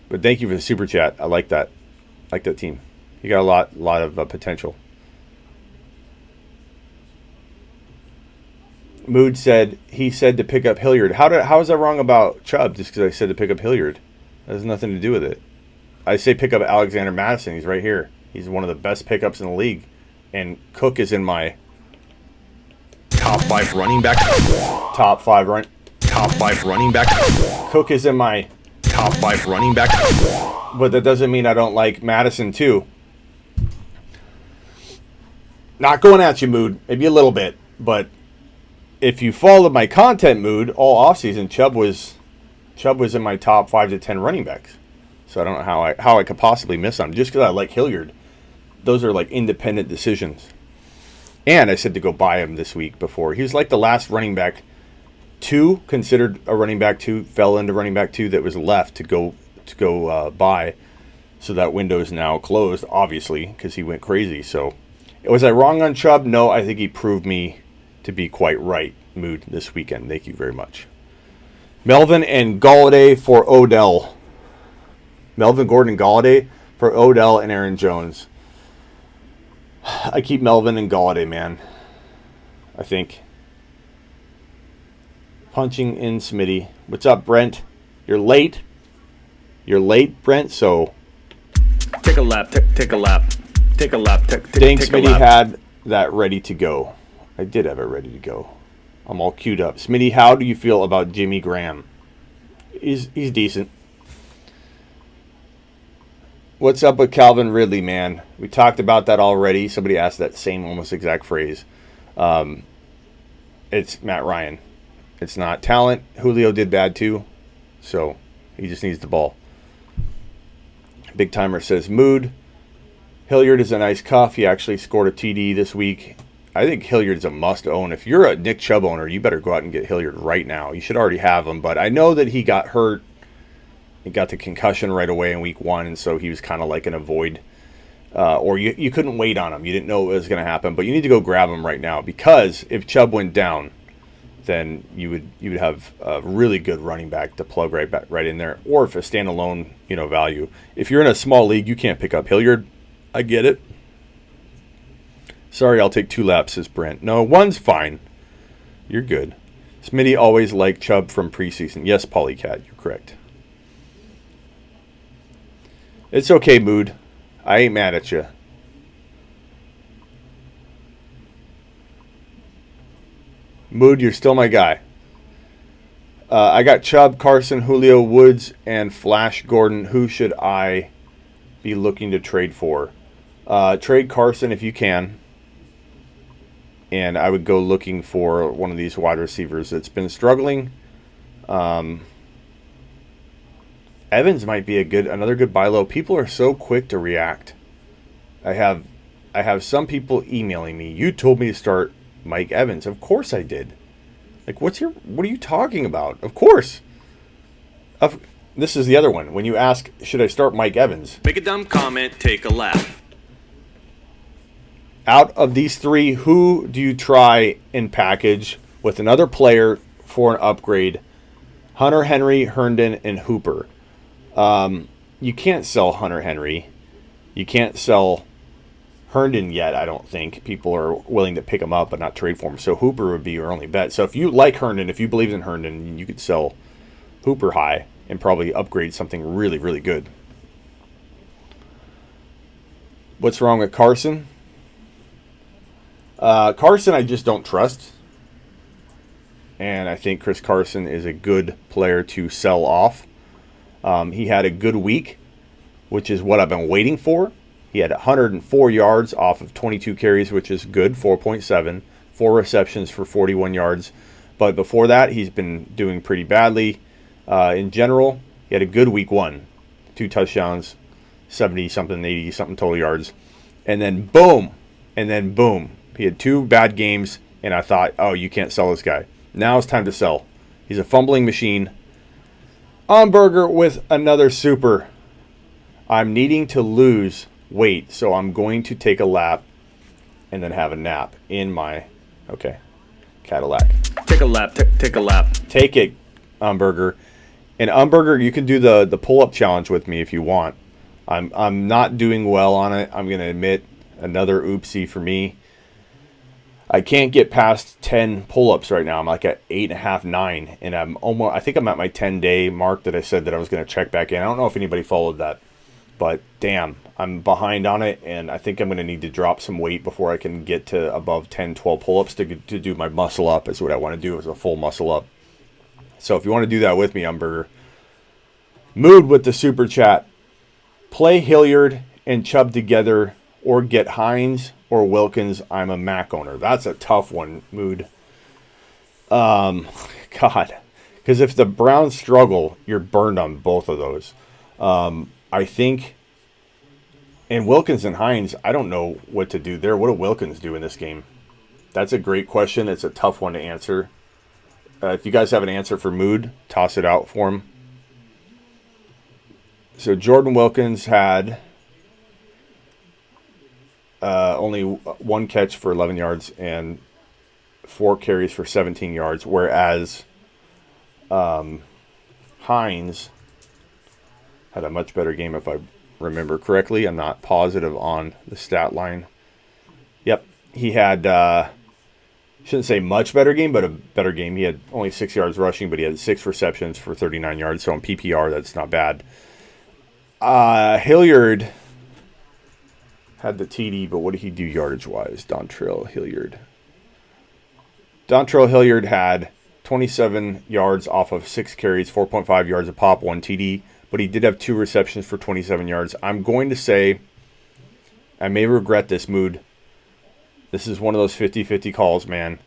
[SPEAKER 1] But thank you for the super chat. I like that. I like that team. You got a lot of potential. Mood said he said to pick up Hilliard. How is that wrong about Chubb? Just because I said to pick up Hilliard, that has nothing to do with it. I say pick up Alexander Madison. He's right here. He's one of the best pickups in the league, and Cook is in my
[SPEAKER 2] Top 5 running back.
[SPEAKER 1] top 5 run.
[SPEAKER 2] Top 5 running back.
[SPEAKER 1] Cook is in my
[SPEAKER 2] Top 5 running back.
[SPEAKER 1] but that doesn't mean I don't like Madison too. Not going at you, Mood. Maybe a little bit, but if you followed my content, Mood, all offseason, Chubb was in my top 5 to 10 running backs. So I don't know how I could possibly miss him just because I like Hilliard. Those are like independent decisions. And I said to go buy him this week before. He was like the last running back 2, considered a running back 2, fell into running back 2 that was left to go buy. So that window is now closed, obviously, because he went crazy. So was I wrong on Chubb? No, I think he proved me to be quite right. Mood this weekend. Thank you very much. Melvin and Galladay for Odell. Melvin Gordon and Galladay for Odell and Aaron Jones. I keep Melvin and Galladay, man. I think. Punching in Smitty. What's up, Brent? You're late. You're late, Brent, so...
[SPEAKER 2] Take a lap. Take a lap. Take a lap.
[SPEAKER 1] Dang,
[SPEAKER 2] take a
[SPEAKER 1] Smitty
[SPEAKER 2] lap.
[SPEAKER 1] had that ready to go. I did have it ready to go. I'm all queued up. Smitty, how do you feel about Jimmy Graham? He's decent. What's up with Calvin Ridley, man? We talked about that already. Somebody asked that same almost exact phrase. It's Matt Ryan. It's not talent. Julio did bad too. So he just needs the ball. Big Timer says, Mood. Hilliard is a nice cuff. He actually scored a TD this week. I think Hilliard's a must own. If you're a Nick Chubb owner, you better go out and get Hilliard right now. You should already have him. But I know that he got hurt. He got the concussion right away in week 1, and so he was kind of like an avoid. Or you couldn't wait on him. You didn't know what was going to happen. But you need to go grab him right now, because if Chubb went down, then you would have a really good running back to plug right in there. Or if a standalone value. If you're in a small league, you can't pick up Hilliard. I get it. Sorry, I'll take 2 laps, says Brent. No, 1's fine. You're good. Smitty always liked Chubb from preseason. Yes, Polycat, you're correct. It's okay, Mood. I ain't mad at you. Mood, you're still my guy. I got Chubb, Carson, Julio, Woods, and Flash Gordon. Who should I be looking to trade for? Trade Carson if you can. And I would go looking for one of these wide receivers that's been struggling. Evans might be another good buy low. People are so quick to react. I have some people emailing me. You told me to start Mike Evans. Of course I did. Like, what are you talking about? Of course. This is the other one. When you ask, should I start Mike Evans?
[SPEAKER 2] Make a dumb comment. Take a lap.
[SPEAKER 1] Out of these 3, who do you try in package with another player for an upgrade? Hunter, Henry, Herndon, and Hooper. You can't sell Hunter Henry. You can't sell Herndon yet, I don't think. People are willing to pick him up but not trade for him. So Hooper would be your only bet. So if you like Herndon, if you believe in Herndon, you could sell Hooper high and probably upgrade something really, really good. What's wrong with Carson? Carson, I just don't trust. And I think Chris Carson is a good player to sell off. He had a good week, which is what I've been waiting for. He had 104 yards off of 22 carries, which is good, 4.7. 4 receptions for 41 yards. But before that, he's been doing pretty badly. In general, he had a good week 1. 2 touchdowns, 70-something, 80-something total yards. And then boom. He had 2 bad games, and I thought, oh, you can't sell this guy. Now it's time to sell. He's a fumbling machine. Umberger with another super. I'm needing to lose weight, so I'm going to take a lap and then have a nap in my, Cadillac.
[SPEAKER 2] Take a lap. Take a lap.
[SPEAKER 1] Take it, Umberger. And Umberger, you can do the pull-up challenge with me if you want. I'm not doing well on it. I'm going to admit, another oopsie for me. I can't get past 10 pull-ups right now. I'm like at 8.5, 9, and I think I'm at my 10-day mark that I said that I was going to check back in. I don't know if anybody followed that, but damn, I'm behind on it, and I think I'm going to need to drop some weight before I can get to above 10, 12 pull-ups to do my muscle up. Is what I want to do, is a full muscle up. So if you want to do that with me, Umberger. Mood with the super chat. Play Hilliard and Chubb together, or get Hines or Wilkins. I'm a Mac owner. That's a tough one, Mood. God. Because if the Browns struggle, you're burned on both of those. I think, and Wilkins and Hines, I don't know what to do there. What do Wilkins do in this game? That's a great question. It's a tough one to answer. If you guys have an answer for Mood, toss it out for him. So Jordan Wilkins had only 1 catch for 11 yards and 4 carries for 17 yards, whereas Hines had a much better game, if I remember correctly. I'm not positive on the stat line. Yep, he had, shouldn't say much better game, but a better game. He had only 6 yards rushing, but he had 6 receptions for 39 yards. So on PPR, that's not bad. Hilliard had the TD, but what did he do yardage-wise? Dontrell Hilliard had 27 yards off of 6 carries, 4.5 yards a pop, 1 TD, but he did have 2 receptions for 27 yards. I'm going to say, I may regret this, Mood. This is one of those 50-50 calls, man.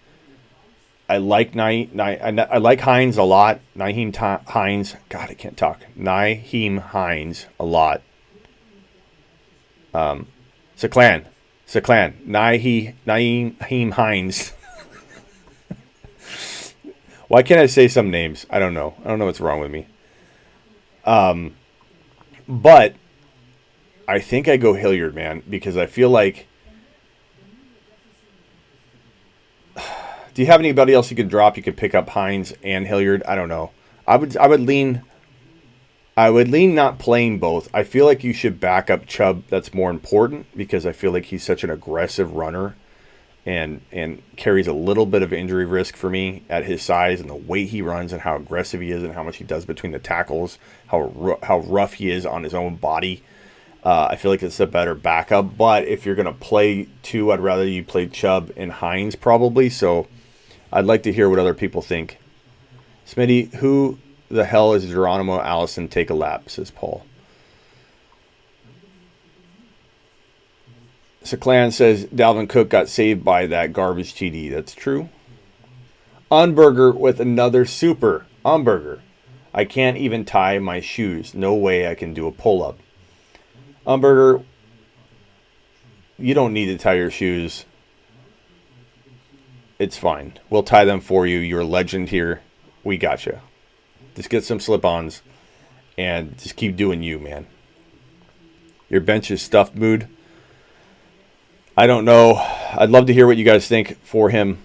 [SPEAKER 1] I like I like Hines a lot. Nyheim Hines. God, I can't talk. Nyheim Hines a lot. Seclan. Nyheim Hines. Why can't I say some names? I don't know. I don't know what's wrong with me. But I think I go Hilliard, man, because I feel like. Do you have anybody else you could drop? You could pick up Hines and Hilliard. I don't know. I would lean not playing both. I feel like you should back up Chubb. That's more important because I feel like he's such an aggressive runner and carries a little bit of injury risk for me at his size and the way he runs and how aggressive he is and how much he does between the tackles, how rough he is on his own body. I feel like it's a better backup. But if you're going to play 2, I'd rather you play Chubb and Hines probably. So I'd like to hear what other people think. Smitty, who the hell is Geronimo Allison? Take a lap, says Paul. Seclan says Dalvin Cook got saved by that garbage TD. That's true. Unberger with another super. Unberger. I can't even tie my shoes. No way I can do a pull-up. Umberger, you don't need to tie your shoes. It's fine. We'll tie them for you. You're a legend here. We got you. Just get some slip-ons and just keep doing you, man. Your bench is stuffed, Mood. I don't know. I'd love to hear what you guys think for him.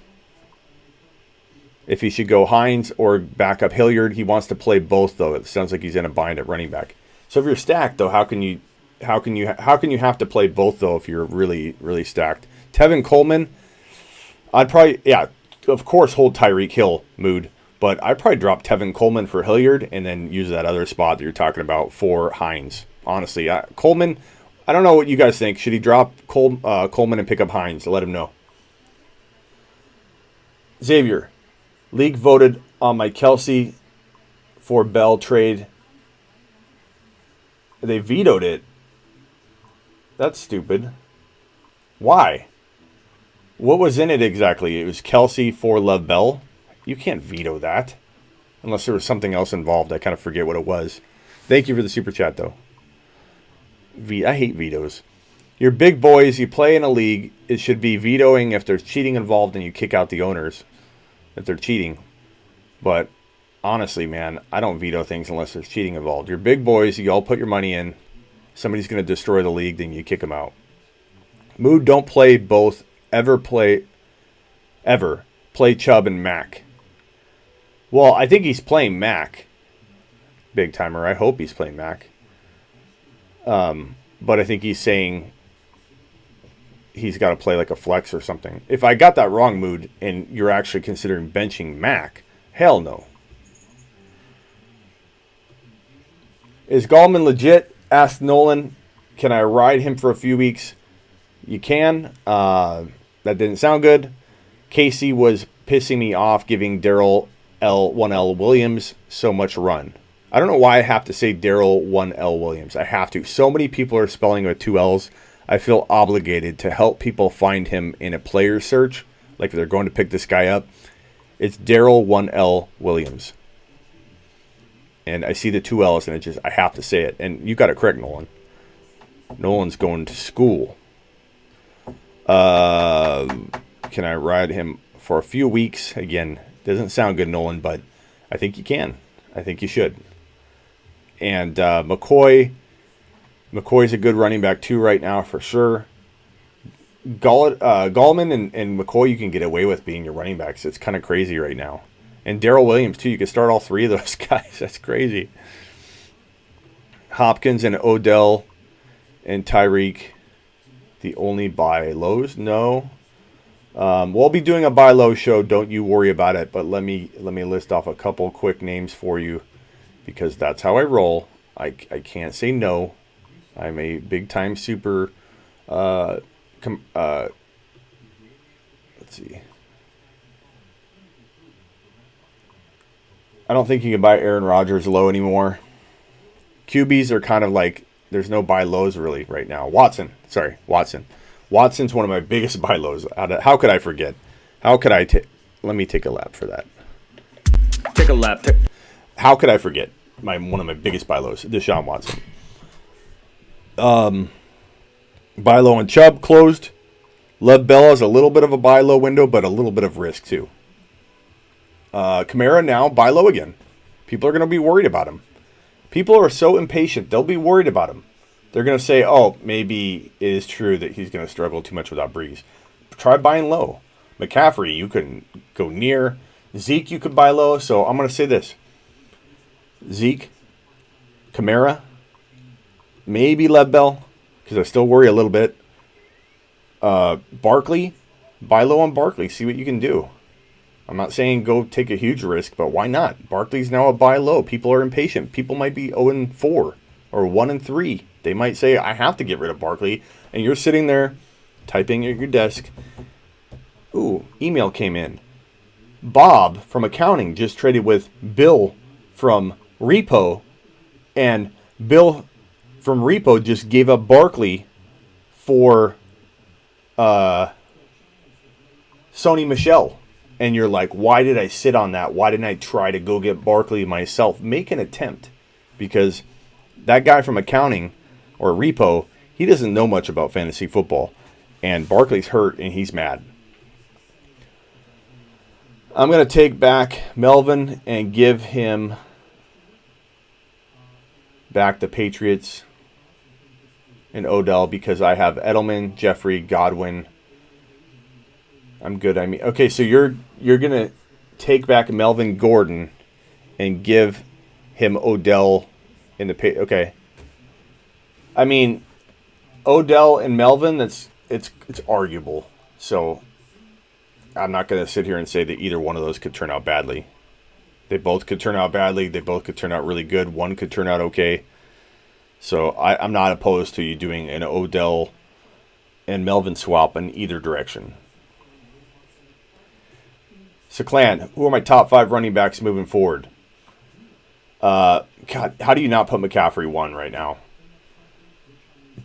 [SPEAKER 1] If he should go Hines or back up Hilliard. He wants to play both, though. It sounds like he's in a bind at running back. So if you're stacked though, how can you have to play both though if you're really really stacked? Tevin Coleman, I'd probably of course hold Tyreek Hill mood, but I'd probably drop Tevin Coleman for Hilliard and then use that other spot that you're talking about for Hines. Honestly, Coleman, I don't know what you guys think. Should he drop Coleman and pick up Hines? Let him know. Xavier, league voted on my Kelsey for Bell trade. They vetoed it. That's stupid. Why? What was in it exactly? It was Kelsey for Love Bell. You can't veto that. Unless there was something else involved. I kind of forget what it was. Thank you for the super chat, though. I hate vetoes. You're big boys. You play in a league. It should be vetoing if there's cheating involved and you kick out the owners if they're cheating. But honestly, man, I don't veto things unless there's cheating involved. You're big boys. You all put your money in. Somebody's going to destroy the league, then you kick them out. Mood, don't play both. Ever. Play Chubb and Mac. Well, I think he's playing Mac. Big timer. I hope he's playing Mac. But I think he's saying he's got to play like a flex or something. If I got that wrong, Mood, and you're actually considering benching Mac, hell no. Is Gallman legit? Asked Nolan. Can I ride him for a few weeks? You can. That didn't sound good. Casey was pissing me off giving Daryl 1L Williams so much run. I don't know why I have to say Daryl 1L Williams. I have to. So many people are spelling with 2 L's. I feel obligated to help people find him in a player search. Like if they're going to pick this guy up. It's Daryl 1L Williams. And I see the 2 L's and I have to say it. And you got it correct, Nolan. Nolan's going to school. Can I ride him for a few weeks? Again, doesn't sound good, Nolan, but I think you can. I think you should. And McCoy's a good running back too right now for sure. Gallman and McCoy you can get away with being your running backs. It's kind of crazy right now. And Daryl Williams too. You can start all 3 of those guys. That's crazy. Hopkins and Odell and Tyreek. The only buy lows? No. We'll be doing a buy low show. Don't you worry about it. But let me list off a couple quick names for you, because that's how I roll. I can't say no. I'm a big time super. Let's see. I don't think you can buy Aaron Rodgers low anymore. QBs are kind of like, there's no buy lows really right now. Watson. Watson's one of my biggest buy lows. How could I forget? Let me take a lap for that.
[SPEAKER 2] Take a lap.
[SPEAKER 1] How could I forget one of my biggest buy lows? Deshaun Watson. Buy low on Chubb closed. Love Bell is a little bit of a buy low window, but a little bit of risk too. Kamara now buy low again. People are going to be worried about him. People are so impatient. They'll be worried about him. They're going to say, oh, maybe it is true that he's going to struggle too much without Breeze. Try buying low. McCaffrey, you couldn't go near. Zeke, you could buy low. So I'm going to say this. Zeke, Kamara, maybe Lev Bell, because I still worry a little bit. Barkley, buy low on Barkley. See what you can do. I'm not saying go take a huge risk, but why not? Barkley's now a buy low. People are impatient. People might be 0-4 or 1-3. They might say, I have to get rid of Barkley. And you're sitting there typing at your desk. Ooh, email came in. Bob from accounting just traded with Bill from Repo. And Bill from Repo just gave up Barkley for Sony Michel. And you're like, why did I sit on that? Why didn't I try to go get Barkley myself? Make an attempt. Because that guy from accounting or Repo, he doesn't know much about fantasy football. And Barkley's hurt and he's mad. I'm going to take back Melvin and give him back the Patriots and Odell because I have Edelman, Jeffrey, Godwin. I'm good. I mean, okay, so you're going to take back Melvin Gordon and give him Odell in the okay. I mean, Odell and Melvin, it's arguable. So I'm not going to sit here and say that either one of those could turn out badly. They both could turn out badly. They both could turn out really good. One could turn out okay. So I'm not opposed to you doing an Odell and Melvin swap in either direction. So, Clan, who are my top 5 running backs moving forward? God, how do you not put McCaffrey 1 right now?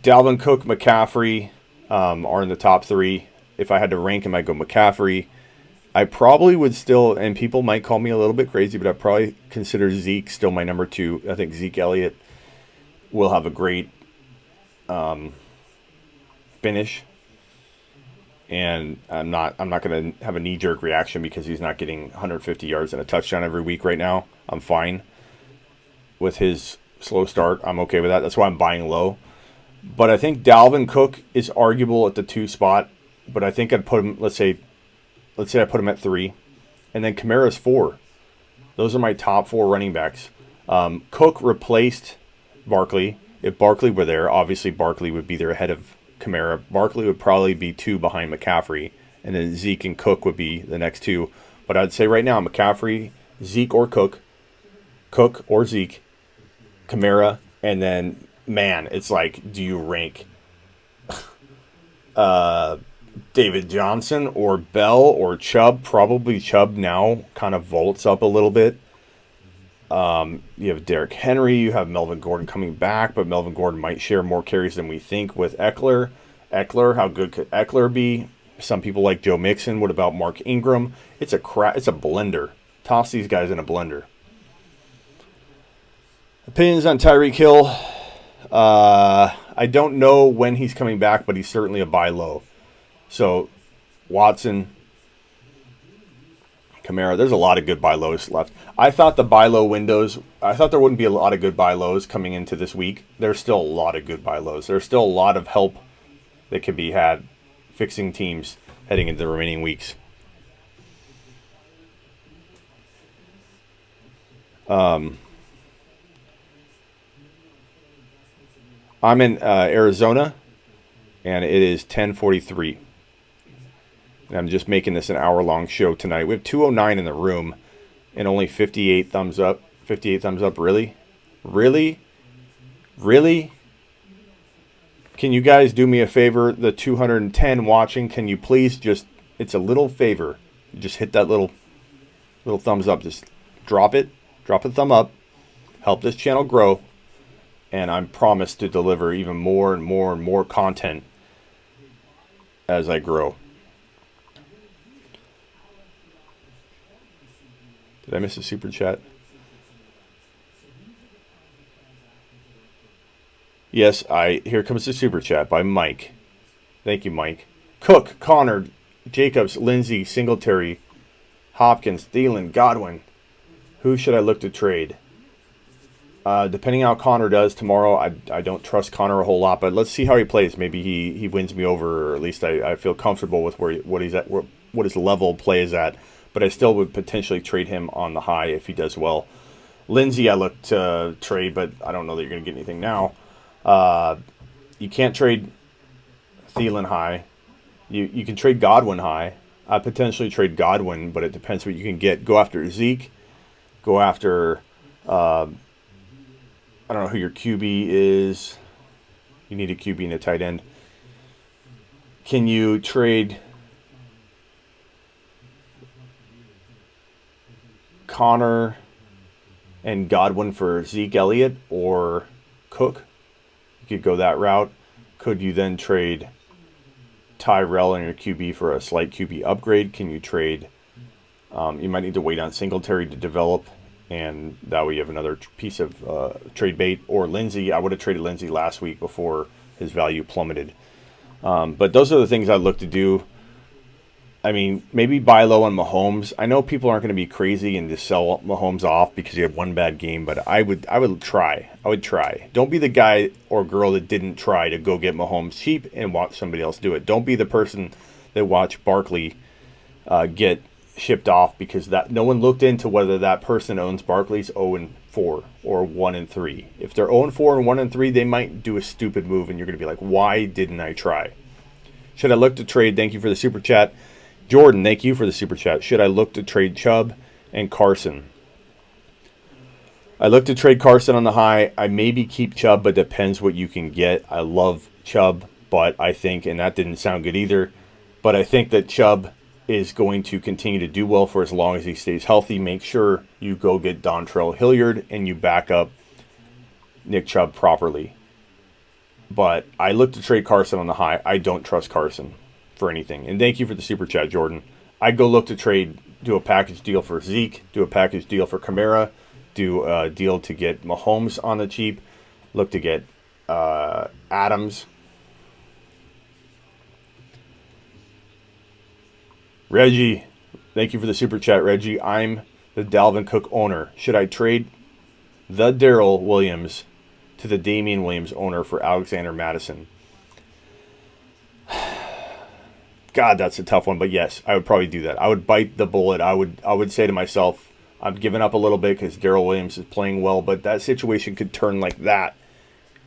[SPEAKER 1] Dalvin Cook, McCaffrey are in the top 3. If I had to rank him, I'd go McCaffrey. I probably would still, and people might call me a little bit crazy, but I'd probably consider Zeke still my number 2. I think Zeke Elliott will have a great finish. And I'm not going to have a knee-jerk reaction because he's not getting 150 yards and a touchdown every week right now. I'm fine with his slow start. I'm okay with that. That's why I'm buying low. But I think Dalvin Cook is arguable at the 2 spot. But I think I'd put him, let's say I put him at 3. And then Kamara's 4. Those are my top 4 running backs. Cook replaced Barkley. If Barkley were there, obviously Barkley would be there ahead of Kamara. Barkley would probably be 2 behind McCaffrey. And then Zeke and Cook would be the next 2. But I'd say right now, McCaffrey, Zeke or Cook or Zeke, Kamara, and then, man, it's like, do you rank David Johnson or Bell or Chubb? Probably Chubb now kind of vaults up a little bit. You have Derrick Henry, you have Melvin Gordon coming back, but Melvin Gordon might share more carries than we think with Eckler. How good could Eckler be? Some people like Joe Mixon. What about Mark Ingram? It's a blender. Toss these guys in a blender. Opinions on Tyreek Hill. I don't know when he's coming back, but he's certainly a buy low. So, Watson, Kamara, there's a lot of good buy lows left. I thought there wouldn't be a lot of good buy lows coming into this week. There's still a lot of good buy lows. There's still a lot of help that can be had fixing teams heading into the remaining weeks. I'm in Arizona, and it is 10:43. And I'm just making this an hour-long show tonight. We have 209 in the room, and only 58 thumbs up. 58 thumbs up, really? Really? Really? Can you guys do me a favor? The 210 watching, can you please just, it's a little favor. Just hit that little thumbs up. Just drop it. Drop a thumb up. Help this channel grow. And I'm promised to deliver even more and more and more content as I grow. Did I miss a super chat? Yes, here comes the super chat by Mike. Thank you, Mike. Cook, Connor, Jacobs, Lindsey, Singletary, Hopkins, Thielen, Godwin. Who should I look to trade? Depending how Connor does tomorrow, I don't trust Connor a whole lot, but let's see how he plays. Maybe he wins me over, or at least I feel comfortable with what he's at, what his level of play is at. But I still would potentially trade him on the high if he does well. Lindsey, I look to trade, but I don't know that you're going to get anything now. You can't trade Thielen high. You can trade Godwin high. I potentially trade Godwin, but it depends what you can get. Go after Zeke. Go after, I don't know who your QB is. You need a QB and a tight end. Can you trade Connor and Godwin for Zeke Elliott or Cook? You could go that route. Could you then trade Tyrell and your QB for a slight QB upgrade? Can you trade? You might need to wait on Singletary to develop, and that way you have another piece of trade bait. Or Lindsey. I would have traded Lindsey last week before his value plummeted. But those are the things I'd look to do. I mean, maybe buy low on Mahomes. I know people aren't going to be crazy and just sell Mahomes off because he had one bad game, but I would try. I would try. Don't be the guy or girl that didn't try to go get Mahomes cheap and watch somebody else do it. Don't be the person that watched Barkley get shipped off because that no one looked into whether that person owns Barclays 0-4 or 1-3. If they're 0-4 and 1-3, they might do a stupid move, and you're going to be like, why didn't I try? Should I look to trade? Thank you for the super chat. Jordan, thank you for the super chat. Should I look to trade Chubb and Carson? I look to trade Carson on the high. I maybe keep Chubb, but depends what you can get. I love Chubb, but I think, and that didn't sound good either, but I think that Chubb is going to continue to do well for as long as he stays healthy. Make sure you go get Dontrell Hilliard and you back up Nick Chubb properly. But I look to trade Carson on the high. I don't trust Carson for anything. And thank you for the super chat, Jordan. I'd go look to trade, do a package deal for Zeke, do a package deal for Kamara, do a deal to get Mahomes on the cheap, look to get Adams. Reggie, thank you for the super chat, Reggie. I'm the Dalvin Cook owner. Should I trade the Darrell Williams to the Damian Williams owner for Alexander Madison? God, that's a tough one, but yes, I would probably do that. I would bite the bullet. I would say to myself, I'm giving up a little bit because Darrell Williams is playing well, but that situation could turn like that.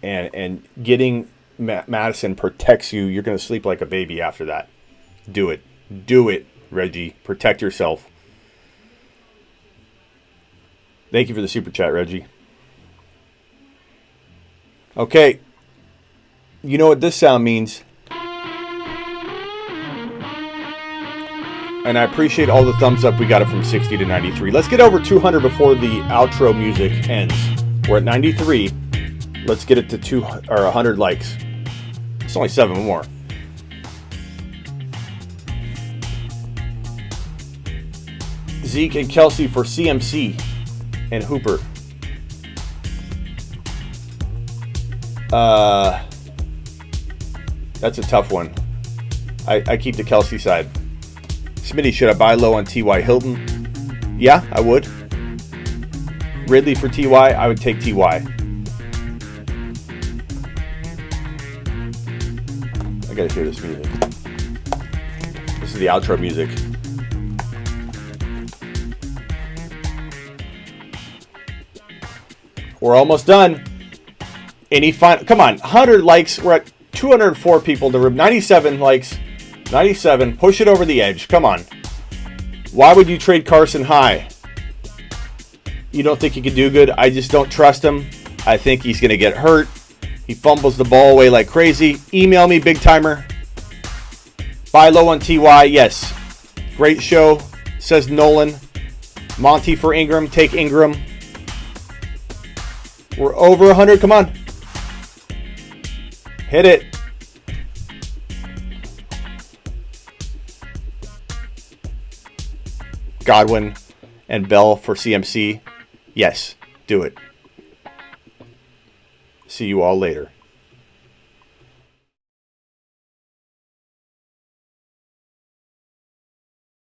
[SPEAKER 1] And getting Madison protects you. You're going to sleep like a baby after that. Do it. Do it, Reggie. Protect yourself. Thank you for the super chat, Reggie. Okay. You know what this sound means? And I appreciate all the thumbs up. We got it from 60 to 93. Let's get over 200 before the outro music ends. We're at 93. Let's get it to 200 or 100 likes. It's only 7 more. Zeke and Kelsey for CMC and Hooper. That's a tough one. I keep the Kelsey side. Smitty, should I buy low on T.Y. Hilton? Yeah, I would. Ridley for T.Y., I would take T.Y. I gotta hear this music. This is the outro music. We're almost done. Any final? Come on, 100 likes. We're at 204 people in the room. 97 likes. 97. Push it over the edge. Come on. Why would you trade Carson high? You don't think he could do good? I just don't trust him. I think he's going to get hurt. He fumbles the ball away like crazy. Email me, Big Timer. Buy low on TY. Yes. Great show, says Nolan. Monty for Ingram. Take Ingram. We're over 100. Come on. Hit it. Godwin and Bell for CMC. Yes, do it. See you all later.